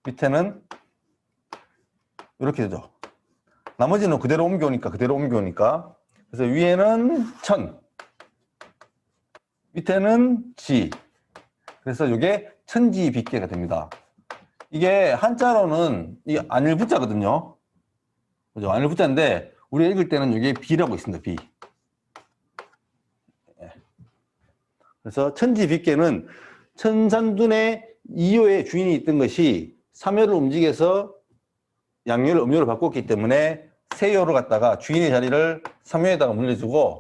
밑에는 이렇게 되죠. 나머지는 그대로 옮겨오니까 그래서 위에는 천, 밑에는 지. 그래서 이게 천지빗계가 됩니다. 이게 한자로는 이 안일부자거든요. 그죠? 안일부자인데 우리가 읽을 때는 이게 비라고 있습니다. 비. 그래서 천지빗계는 천산둔의 2호의 주인이 있던 것이 3호를 움직여서 양요를 음요를 바꿨기 때문에 세요를 갖다가 주인의 자리를 3호에다가 물려주고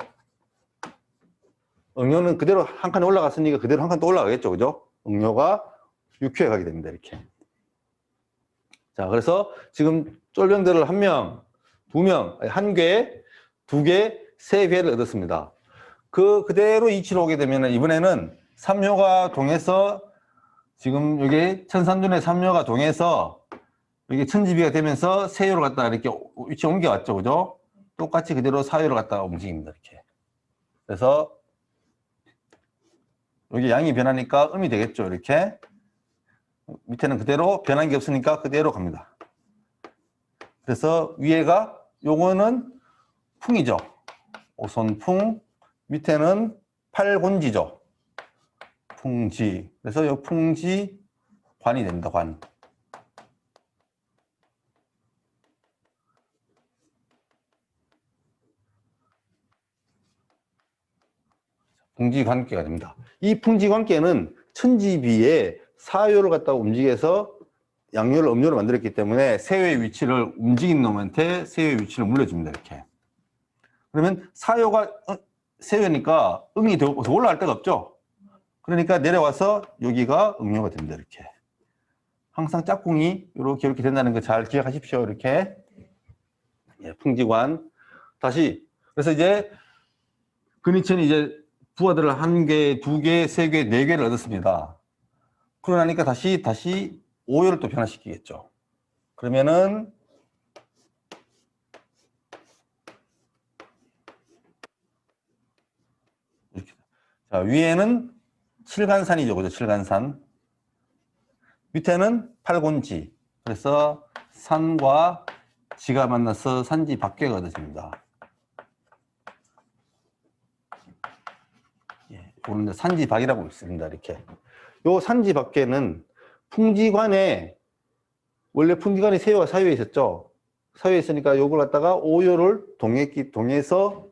응요는 그대로 한 칸에 올라갔으니까 그대로 한 칸 또 올라가겠죠. 그죠? 응요가 6호에 가게 됩니다. 이렇게. 자, 그래서 지금 쫄병들을 1명, 2명, 1개, 2개, 3개를 얻었습니다. 그대로 이치로 오게 되면 이번에는 3호가 동해서 지금 여기 천산둔의 3호가 동해서 여기 천지비가 되면서 세요를 갖다가 이렇게 위치 옮겨왔죠. 그죠? 똑같이 그대로 4호를 갖다가 움직입니다. 이렇게. 그래서 여기 양이 변하니까 음이 되겠죠. 이렇게. 밑에는 그대로 변한 게 없으니까 그대로 갑니다. 그래서 위에가 요거는 풍이죠. 오손풍. 밑에는 팔곤지죠. 풍지. 그래서 요 풍지 관이 됩니다. 관. 풍지관계가 됩니다. 이 풍지관계는 천지비에 사요를 갖다가 움직여서 양요를 음요를 만들었기 때문에 세요의 위치를 움직인 놈한테 세요의 위치를 물려줍니다. 이렇게. 그러면 사요가 세요니까 응이 더 올라갈 데가 없죠. 그러니까 내려와서 여기가 응요가 됩니다. 이렇게. 항상 짝꿍이 이렇게 된다는 거 잘 기억하십시오. 이렇게. 예, 풍지관. 다시. 그래서 이제 근위천이 이제 부하들을 1개, 2개, 3개, 4개를 얻었습니다. 그러고 나니까 다시 5호를 또 변화시키겠죠. 그러면은 이렇게. 자, 위에는 칠간산이죠. 그죠? 칠간산. 밑에는 팔곤지. 그래서 산과 지가 만나서 산지 밖에가 얻어집니다. 예, 이거는 산지 밖이라고 있습니다. 이렇게. 요 산지 밖에는 풍지관에 원래 풍지관에 세요가 사요에 있었죠. 사요에 있으니까 요걸 갖다가 오요를 동해서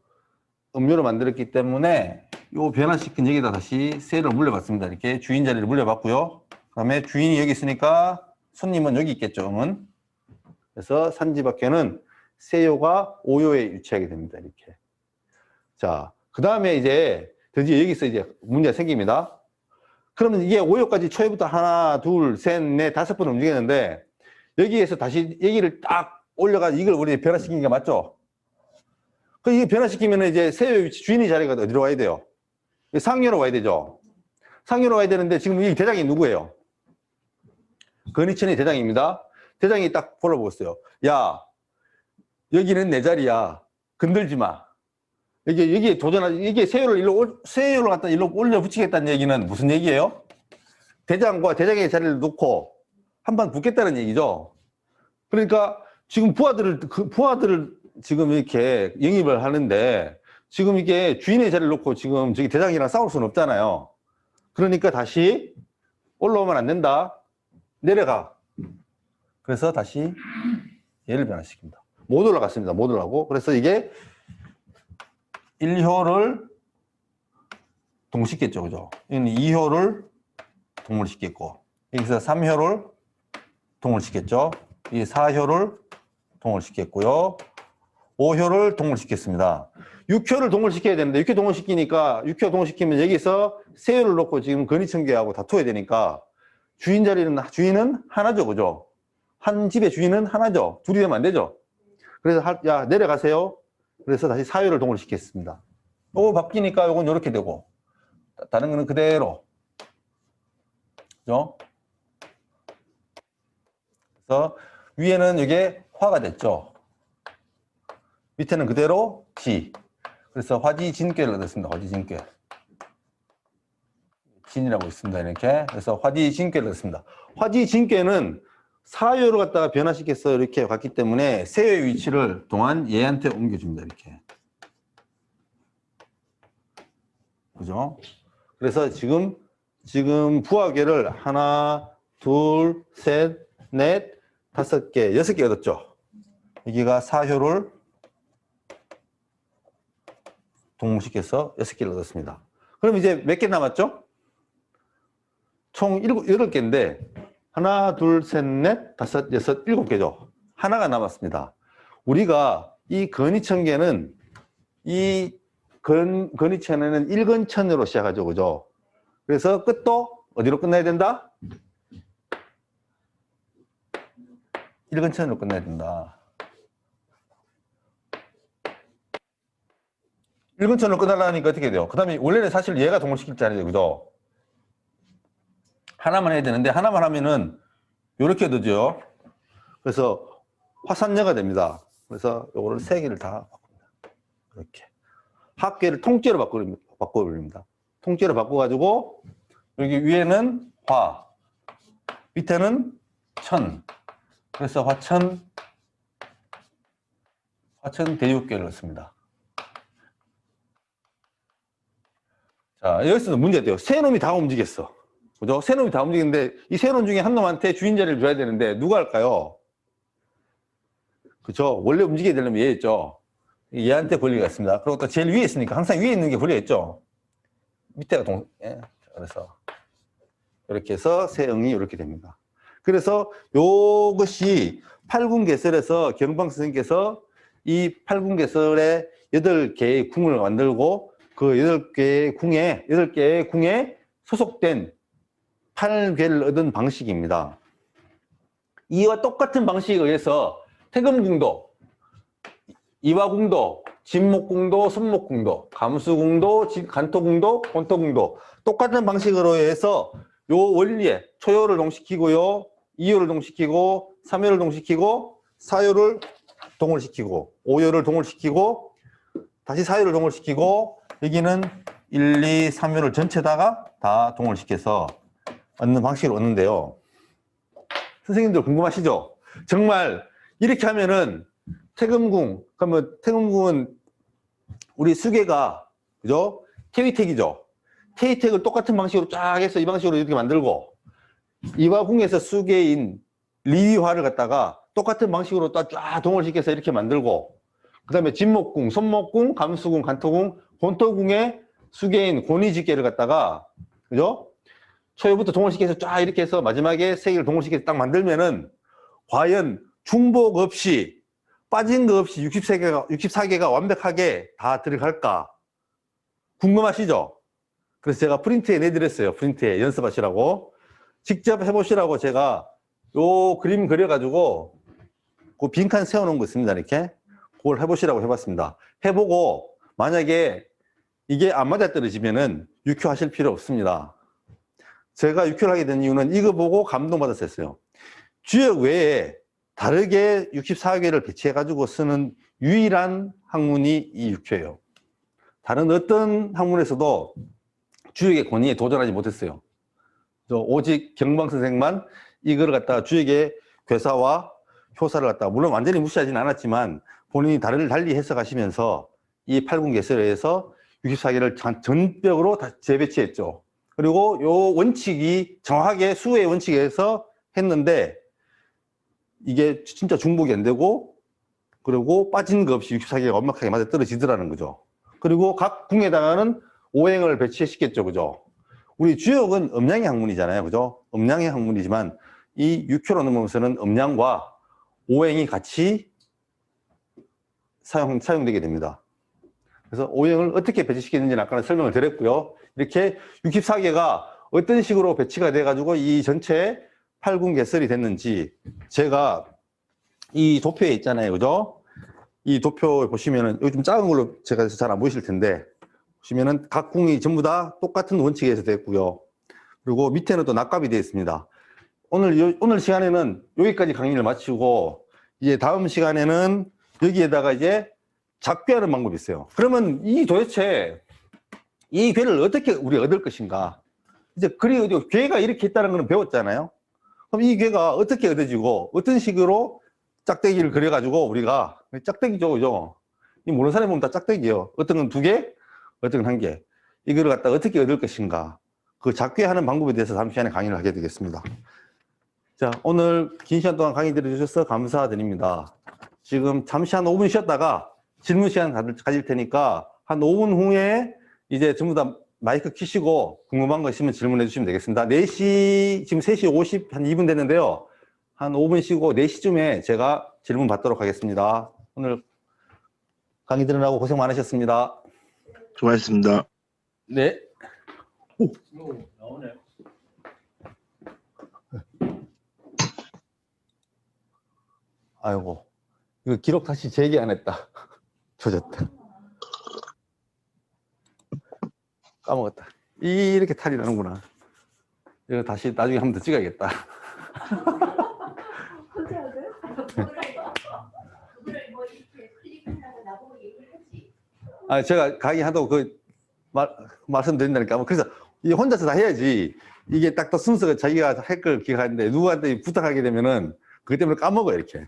음요를 만들었기 때문에 요 변화시킨 여기다 다시 세를 물려봤습니다. 이렇게 주인 자리를 물려봤고요. 그 다음에 주인이 여기 있으니까 손님은 여기 있겠죠. 음은. 그래서 산지 밖에는 세요가 오요에 위치하게 됩니다. 이렇게. 자, 그 다음에 이제 드디어 여기서 이제 문제가 생깁니다. 그러면 이게 5호까지 초에부터 하나, 둘, 셋, 넷, 5번 움직였는데 여기에서 다시 얘기를 딱 올려가지고 이걸 우리 변화시킨 게 맞죠? 그 이게 변화시키면 이제 세요 위치 주인의 자리가 어디로 와야 돼요? 상류로 와야 되죠? 상류로 와야 되는데 지금 이 대장이 누구예요? 근위천이 대장입니다. 대장이 딱 보러보고 있어요. 야, 여기는 내 자리야. 건들지 마. 여기에 도전하지. 이게 세요를 갖다 일로 올려 붙이겠다는 얘기는 무슨 얘기예요? 대장과 대장의 자리를 놓고 한번 붙겠다는 얘기죠. 그러니까 지금 부하들을 지금 이렇게 영입을 하는데 지금 이게 주인의 자리를 놓고 지금 저기 대장이랑 싸울 수는 없잖아요. 그러니까 다시 올라오면 안 된다. 내려가. 그래서 다시 얘를 변화시킵니다. 못 올라갔습니다. 못 올라가고. 그래서 이게 1효를 동시켰죠. 그죠? 여기는 2효를 동물시켰고, 여기서 3효를 동물시켰죠. 이 4효를 동물시켰고요. 5효를 동물시켰습니다. 6효를 동물시켜야 되는데 6효 동물시키니까 6효 동물시키면 여기서 세효를 놓고 지금 건의청계하고 다투어야 되니까 주인은 하나죠. 그죠? 한 집의 주인은 하나죠. 둘이 되면 안 되죠. 그래서 야 내려가세요. 그래서 다시 4효를 동물시켰습니다. 요거 바뀌니까 요건 이렇게 되고 다른 거는 그대로. 그죠? 그래서 위에는 이게 화가 됐죠. 밑에는 그대로 지. 그래서 화지진꾀를 얻었습니다. 화지진꾀. 진이라고 있습니다. 이렇게. 그래서 화지진꾀를 얻습니다. 화지진꾀는 사효를 갖다가 변화시켜서 이렇게 갔기 때문에 세효의 위치를 동안 얘한테 옮겨줍니다. 이렇게. 그죠? 그래서 지금 부하계를 하나, 둘, 셋, 넷, 5개, 6개 얻었죠. 여기가 사효를 동물시켜서 6개를 얻었습니다. 그럼 이제 몇 개 남았죠? 총 8개인데 하나, 둘, 셋, 넷, 5, 6, 7개죠. 하나가 남았습니다. 우리가 이 건의청계는 이 건의청에는 1건천으로 시작하죠. 그죠? 그래서 끝도 어디로 끝나야 된다? 1건천으로 끝나야 된다. 1건천으로 끝나려니까 어떻게 돼요? 그 다음에 원래는 사실 얘가 동물시킬 자리죠. 그죠? 하나만 해야 되는데 하나만 하면은 이렇게 되죠. 그래서 화산녀가 됩니다. 그래서 요거를 3개를 다 바꿉니다. 이렇게. 합계를 통째로 바꿔버립니다. 통째로 바꿔가지고 여기 위에는 화, 밑에는 천. 그래서 화천 대육계를 넣습니다. 자, 여기서도 문제가 돼요. 세 놈이 다 움직였어. 그죠? 세 놈이 다 움직이는데 이 세 놈 중에 한 놈한테 주인 자리를 줘야 되는데 누가 할까요? 그죠? 원래 움직여야 되려면 얘였죠. 얘한테 권리가 있습니다. 그리고 또 제일 위에 있으니까 항상 위에 있는 게 권리가 있죠. 밑에가 예. 그래서 이렇게 해서 세응이 이렇게 됩니다. 그래서 이것이 팔궁개설에서 경방 선생님께서 이 팔궁개설의 8개의 궁을 만들고 그 8개의 궁에 소속된 8괴를 얻은 방식입니다. 이와 똑같은 방식에 의해서 태금궁도, 이화궁도, 진목궁도, 손목궁도, 감수궁도, 간토궁도, 본토궁도 똑같은 방식으로 해서 요 원리에 초효를 동시키고요, 2효를 동시키고, 3효를 동시키고, 4효를 동을시키고, 5효를 동을시키고, 다시 4효를 동을시키고, 여기는 1, 2, 3효를 전체다가 다 동을시켜서 얻는 방식을 얻는데요. 선생님들 궁금하시죠? 정말 이렇게 하면은 태금궁, 그러면 태금궁은 우리 수계가, 그죠? 태위택이죠? 태위택을 똑같은 방식으로 쫙 해서 이 방식으로 이렇게 만들고, 이화궁에서 수계인 리위화를 갖다가 똑같은 방식으로 쫙 동을시켜서 이렇게 만들고, 그 다음에 진목궁, 손목궁, 감수궁, 간토궁, 본토궁의 수계인 곤이직계를 갖다가, 그죠? 초요부터 동을시켜서 쫙 이렇게 해서 마지막에 3개를 동을시켜서 딱 만들면은 과연 중복 없이 빠진 거 없이 64개가 완벽하게 다 들어갈까? 궁금하시죠? 그래서 제가 프린트에 내드렸어요. 프린트에 연습하시라고. 직접 해보시라고 제가 요 그림 그려가지고 그 빈칸 세워놓은 거 있습니다. 이렇게. 그걸 해보시라고 해봤습니다. 해보고 만약에 이게 안 맞아떨어지면은 6효 하실 필요 없습니다. 제가 6효를 하게 된 이유는 이거 보고 감동받았어요. 주역 외에 다르게 64개를 배치해가지고 쓰는 유일한 학문이 이 6효예요. 다른 어떤 학문에서도 주역의 권위에 도전하지 못했어요. 오직 경방선생만 이걸 갖다가 주역의 괴사와 효사를 갖다가 물론 완전히 무시하지는 않았지만 본인이 달리 해석하시면서 이 8군 개설에서 64개를 전벽으로 다 재배치했죠. 그리고 요 원칙이 정확하게 수의 원칙에서 했는데 이게 진짜 중복이 안 되고 그리고 빠진 거 없이 64개가 완벽하게 맞아 떨어지더라는 거죠. 그리고 각 궁에다가는 오행을 배치시켰죠. 그죠? 우리 주역은 음양의 학문이잖아요. 그죠? 음양의 학문이지만 이 6km 넘으면서는 음양과 오행이 같이 사용되게 됩니다. 그래서 오행을 어떻게 배치시켰는지는 아까 설명을 드렸고요. 이렇게 64개가 어떤 식으로 배치가 돼가지고 이 전체 8군 개설이 됐는지 제가 이 도표에 있잖아요. 그죠? 이 도표에 보시면은 요즘 작은 걸로 제가 잘 안 보이실 텐데 보시면은 각 궁이 전부 다 똑같은 원칙에서 됐고요. 그리고 밑에는 또 낙갑이 되어 있습니다. 오늘 시간에는 여기까지 강의를 마치고 이제 다음 시간에는 여기에다가 이제 작괴하는 방법이 있어요. 그러면 도대체 이 괴를 어떻게 우리가 얻을 것인가? 이제 괴가 이렇게 있다는 걸 배웠잖아요. 그럼 이 괴가 어떻게 얻어지고 어떤 식으로 짝대기를 그려가지고 우리가 짝대기죠, 그죠? 이 모르는 사람이 보면 다 짝대기예요. 어떤 건 2개, 어떤 건 1개. 이거를 갖다가 어떻게 얻을 것인가? 그 작괴하는 방법에 대해서 다음 시간에 강의를 하게 되겠습니다. 자, 오늘 긴 시간 동안 강의 들어주셔서 감사드립니다. 지금 잠시 한 5분 쉬었다가 질문 시간 가질 테니까 한 5분 후에 이제 전부 다 마이크 켜시고 궁금한 거 있으면 질문해 주시면 되겠습니다. 4시, 지금 3시 50, 한 2분 됐는데요. 한 5분 쉬고 4시쯤에 제가 질문 받도록 하겠습니다. 오늘 강의 들으라고 고생 많으셨습니다. 수고하셨습니다. 네. 오, 나오네. 아이고, 이거 기록 다시 재개 안 했다. 조졌다. 까먹었다. 이렇게 탈이 나는구나. 이거 다시 나중에 한 번 더 찍어야겠다. 아, 제가 강의하다고 말씀드린다니까. 그래서 이 혼자서 다 해야지. 이게 딱 또 순서가 자기가 할 걸 기억하는데 누구한테 부탁하게 되면은 그것 때문에 까먹어요, 이렇게.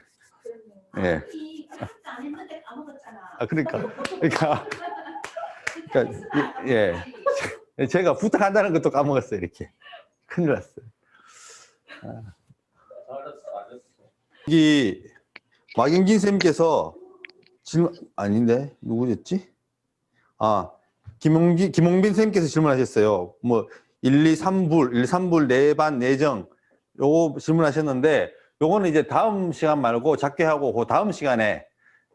예. 아, 그러니까, 예. 제가 부탁한다는 것도 까먹었어요, 이렇게. 큰일 났어요. 여기, 마경진 쌤께서 질문, 아닌데, 누구였지? 아, 김홍빈 쌤께서 질문하셨어요. 뭐, 1, 2, 3불, 내반, 내정, 요거 질문하셨는데, 요거는 이제 다음 시간 말고 작게하고 그 다음 시간에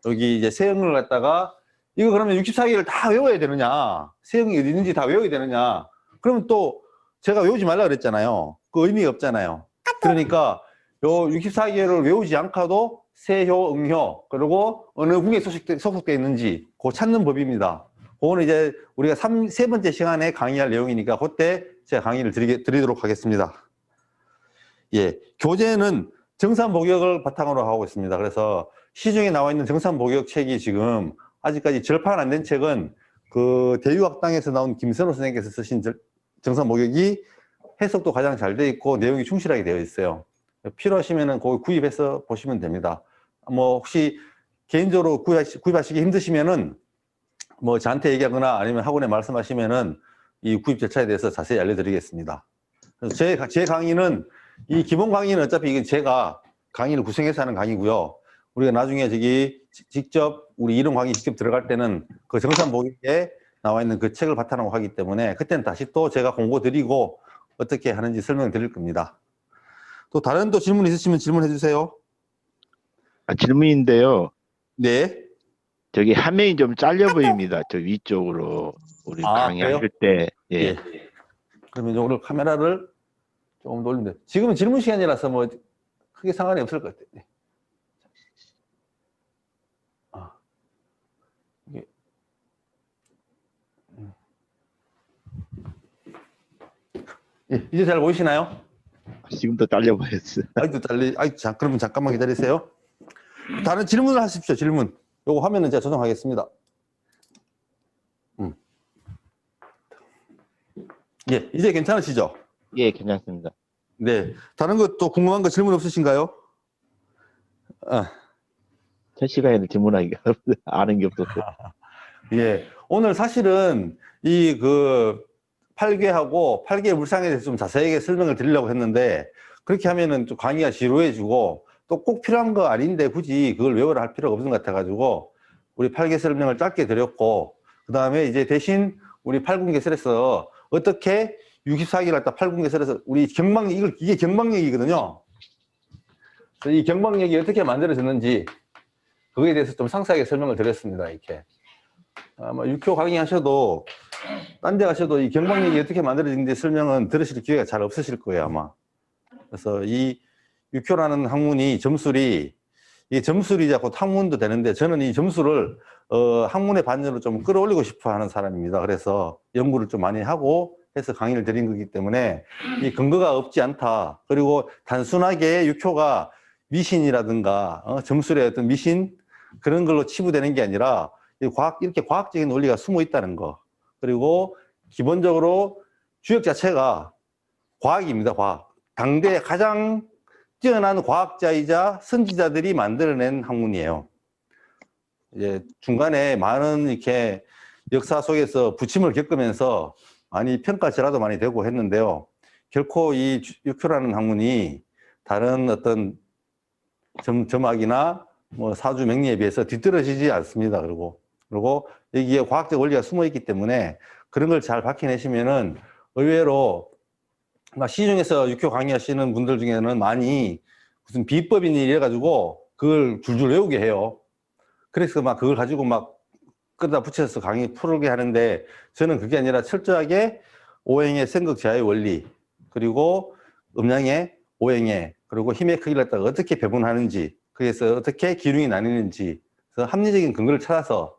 여기 이제 세형을 갖다가 이거 그러면 64개를 다 외워야 되느냐? 세형이 어디 있는지 다 외워야 되느냐? 그러면 또 제가 외우지 말라 그랬잖아요. 그 의미가 없잖아요. 그러니까 요 64개를 외우지 않고도 세효, 응효, 그리고 어느 궁에 소속되어 있는지 그거 찾는 법입니다. 그거는 이제 우리가 세 번째 시간에 강의할 내용이니까 그때 제가 강의를 드리도록 하겠습니다. 예, 교재는 정산복역을 바탕으로 하고 있습니다. 그래서 시중에 나와 있는 정산복역 책이 지금 아직까지 절판 안 된 책은 그 대유학당에서 나온 김선호 선생님께서 쓰신 정산복역이 해석도 가장 잘 되어 있고 내용이 충실하게 되어 있어요. 필요하시면은 거기 구입해서 보시면 됩니다. 뭐 혹시 개인적으로 구입하시기 힘드시면은 뭐 저한테 얘기하거나 아니면 학원에 말씀하시면은 이 구입 절차에 대해서 자세히 알려드리겠습니다. 그래서 제 강의는 이 기본 강의는 어차피 이게 제가 강의를 구성해서 하는 강의고요. 우리가 나중에 직접 우리 이론 강의 직접 들어갈 때는 그 정산복역에 나와 있는 그 책을 바탕으로 하기 때문에 그때는 다시 또 제가 공고 드리고 어떻게 하는지 설명드릴 겁니다. 또 다른 또 질문 있으시면 질문해 주세요. 질문인데요. 네. 저기 화면이 좀 잘려 보입니다. 저 위쪽으로 우리 강의할 때. 예. 예. 그러면 오늘 카메라를 조금 돌리면 돼요. 지금은 질문 시간이라서 뭐 크게 상관이 없을 것 같아요. 네. 예, 이제 잘 보이시나요? 지금도 잘려 보였어요. 그러면 잠깐만 기다리세요. 다른 질문을 하십시오. 질문. 요거 화면은 제가 조정하겠습니다. 예, 이제 괜찮으시죠? 예, 괜찮습니다. 네. 다른 것도 궁금한 거 질문 없으신가요? 첫 시간에는 질문하기가 아는 게 없었어요. 예. 오늘 사실은 이 그 8개 물상에 대해서 좀 자세하게 설명을 드리려고 했는데 그렇게 하면은 좀 강의가 지루해지고 또 꼭 필요한 거 아닌데 굳이 그걸 외우라 할 필요가 없는 것 같아가지고 우리 8개 설명을 짧게 드렸고 그 다음에 이제 대신 우리 8군계설에서 어떻게 64기를 갖다 8군계설에서 우리 경방력, 이게 경방력이거든요. 그래서 이 경방력이 어떻게 만들어졌는지 거기에 대해서 좀 상세하게 설명을 드렸습니다. 이렇게. 아마 6교 강의 하셔도 딴 데 가셔도 이 경방력이 어떻게 만들어지는지 설명은 들으실 기회가 잘 없으실 거예요, 아마. 그래서 이 6교라는 학문이 이 점술이 자꾸 학문도 되는데 저는 이 점수를 학문의 반열로 좀 끌어올리고 싶어 하는 사람입니다. 그래서 연구를 좀 많이 하고 해서 강의를 드린 거기 때문에 이 근거가 없지 않다. 그리고 단순하게 6교가 미신이라든가 점술의 어떤 미신 그런 걸로 치부되는 게 아니라 이렇게 과학적인 원리가 숨어 있다는 거. 그리고 기본적으로 주역 자체가 과학입니다. 과학. 당대 가장 뛰어난 과학자이자 선지자들이 만들어낸 학문이에요. 이제 중간에 많은 이렇게 역사 속에서 부침을 겪으면서 많이 평가절하도 많이 되고 했는데요. 결코 이 육효라는 학문이 다른 어떤 점학이나 뭐 사주 명리에 비해서 뒤떨어지지 않습니다. 그리고 여기에 과학적 원리가 숨어 있기 때문에 그런 걸 잘 밝혀내시면은 의외로 시중에서 육효 강의하시는 분들 중에는 많이 무슨 비법이니 이래가지고 그걸 줄줄 외우게 해요. 그래서 막 그걸 가지고 막 끌다 붙여서 강의 풀게 하는데 저는 그게 아니라 철저하게 오행의 생극 제화의 원리 그리고 음양의 오행의 그리고 힘의 크기를 갖다가 어떻게 배분하는지 그래서 어떻게 기둥이 나뉘는지 그래서 합리적인 근거를 찾아서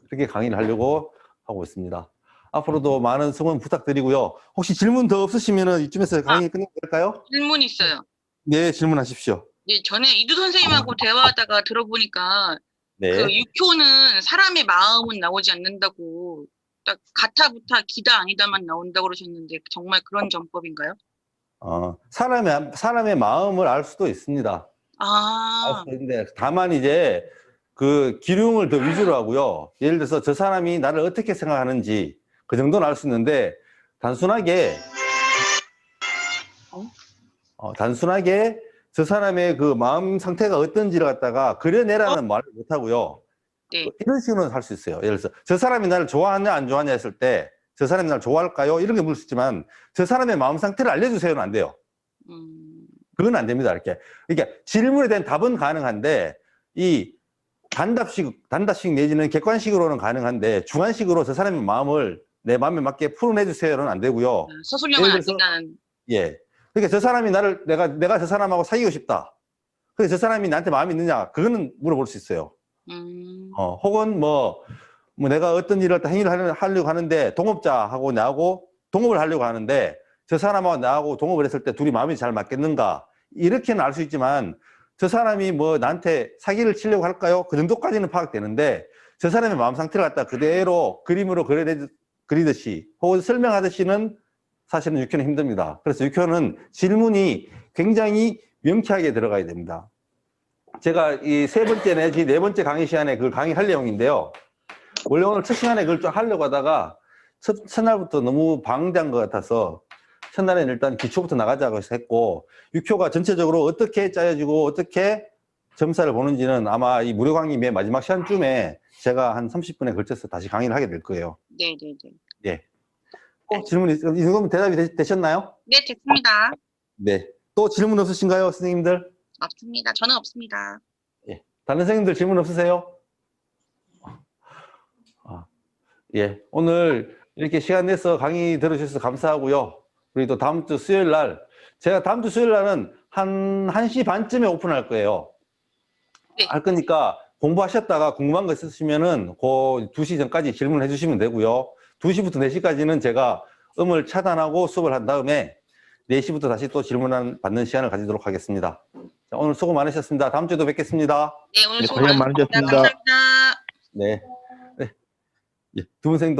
그렇게 강의를 하려고 하고 있습니다. 앞으로도 많은 성원 부탁드리고요. 혹시 질문 더 없으시면 이쯤에서 강의 끝내도 될까요? 질문 있어요. 네, 질문하십시오. 네, 전에 이두 선생님하고 대화하다가 들어보니까 네. 그 육효는 사람의 마음은 나오지 않는다고 딱 가타부타 기다 아니다만 나온다고 그러셨는데 정말 그런 전법인가요? 사람의 마음을 알 수도 있습니다. 알 아, 수도 있는데 다만 이제 그 기륭을 더 위주로 하고요. 예를 들어서 저 사람이 나를 어떻게 생각하는지 그 정도는 알 수 있는데 단순하게 저 사람의 그 마음 상태가 어떤지를 갖다가 그려내라는 말을 못 하고요. 네. 이런 식으로는 할 수 있어요. 예를 들어서 저 사람이 나를 좋아하냐 안 좋아하냐 했을 때 저 사람이 나를 좋아할까요? 이런 게 물을 수 있지만 저 사람의 마음 상태를 알려주세요는 안 돼요. 그건 안 됩니다. 이렇게. 그러니까 질문에 대한 답은 가능한데 이 단답식 내지는 객관식으로는 가능한데 주관식으로 저 사람의 마음을 내 마음에 맞게 풀어내 주세요는 안 되고요. 서술형은 안 된다는. 예. 그러니까 저 사람이 내가 저 사람하고 사귀고 싶다. 그래서 저 사람이 나한테 마음이 있느냐? 그거는 물어볼 수 있어요. 혹은 내가 어떤 일을 행위를 하려고 하는데 동업자하고 나하고 동업을 하려고 하는데 저 사람하고 나하고 동업을 했을 때 둘이 마음이 잘 맞겠는가? 이렇게는 알 수 있지만 저 사람이 나한테 사기를 치려고 할까요? 그 정도까지는 파악되는데 저 사람의 마음 상태를 갖다 그대로 그림으로 그리듯이 혹은 설명하듯이는 사실은 육효는 힘듭니다. 그래서 육효는 질문이 굉장히 명쾌하게 들어가야 됩니다. 제가 이 3번째 내지 4번째 강의 시간에 그걸 강의할 내용인데요. 원래 오늘 첫 시간에 그걸 좀 하려고 하다가 첫날부터 너무 방대한 것 같아서 첫날에는 일단 기초부터 나가자고 했고 육효가 전체적으로 어떻게 짜여지고 어떻게 점사를 보는지는 아마 이 무료 강의 맨 마지막 시간쯤에 제가 한 30분에 걸쳐서 다시 강의를 하게 될 거예요. 네네네. 예. 질문이 이 정도면 대답이 되셨나요? 네, 됐습니다. 네. 또 질문 없으신가요, 선생님들? 없습니다. 저는 없습니다. 예. 다른 선생님들 질문 없으세요? 예. 오늘 이렇게 시간 내서 강의 들어주셔서 감사하고요. 우리 또 다음 주 수요일 날, 제가 다음 주 수요일 날은 한 1시 반쯤에 오픈할 거예요. 네. 할 거니까 공부하셨다가 궁금한 거 있으시면은 그 2시 전까지 질문해 주시면 되고요. 2시부터 4시까지는 제가 음을 차단하고 수업을 한 다음에 4시부터 다시 또 받는 시간을 가지도록 하겠습니다. 자, 오늘 수고 많으셨습니다. 다음 주에도 뵙겠습니다. 네, 오늘 네, 수고 고생 많으셨습니다. 많으셨습니다. 감사합니다. 네. 네. 예, 두 분 선생님도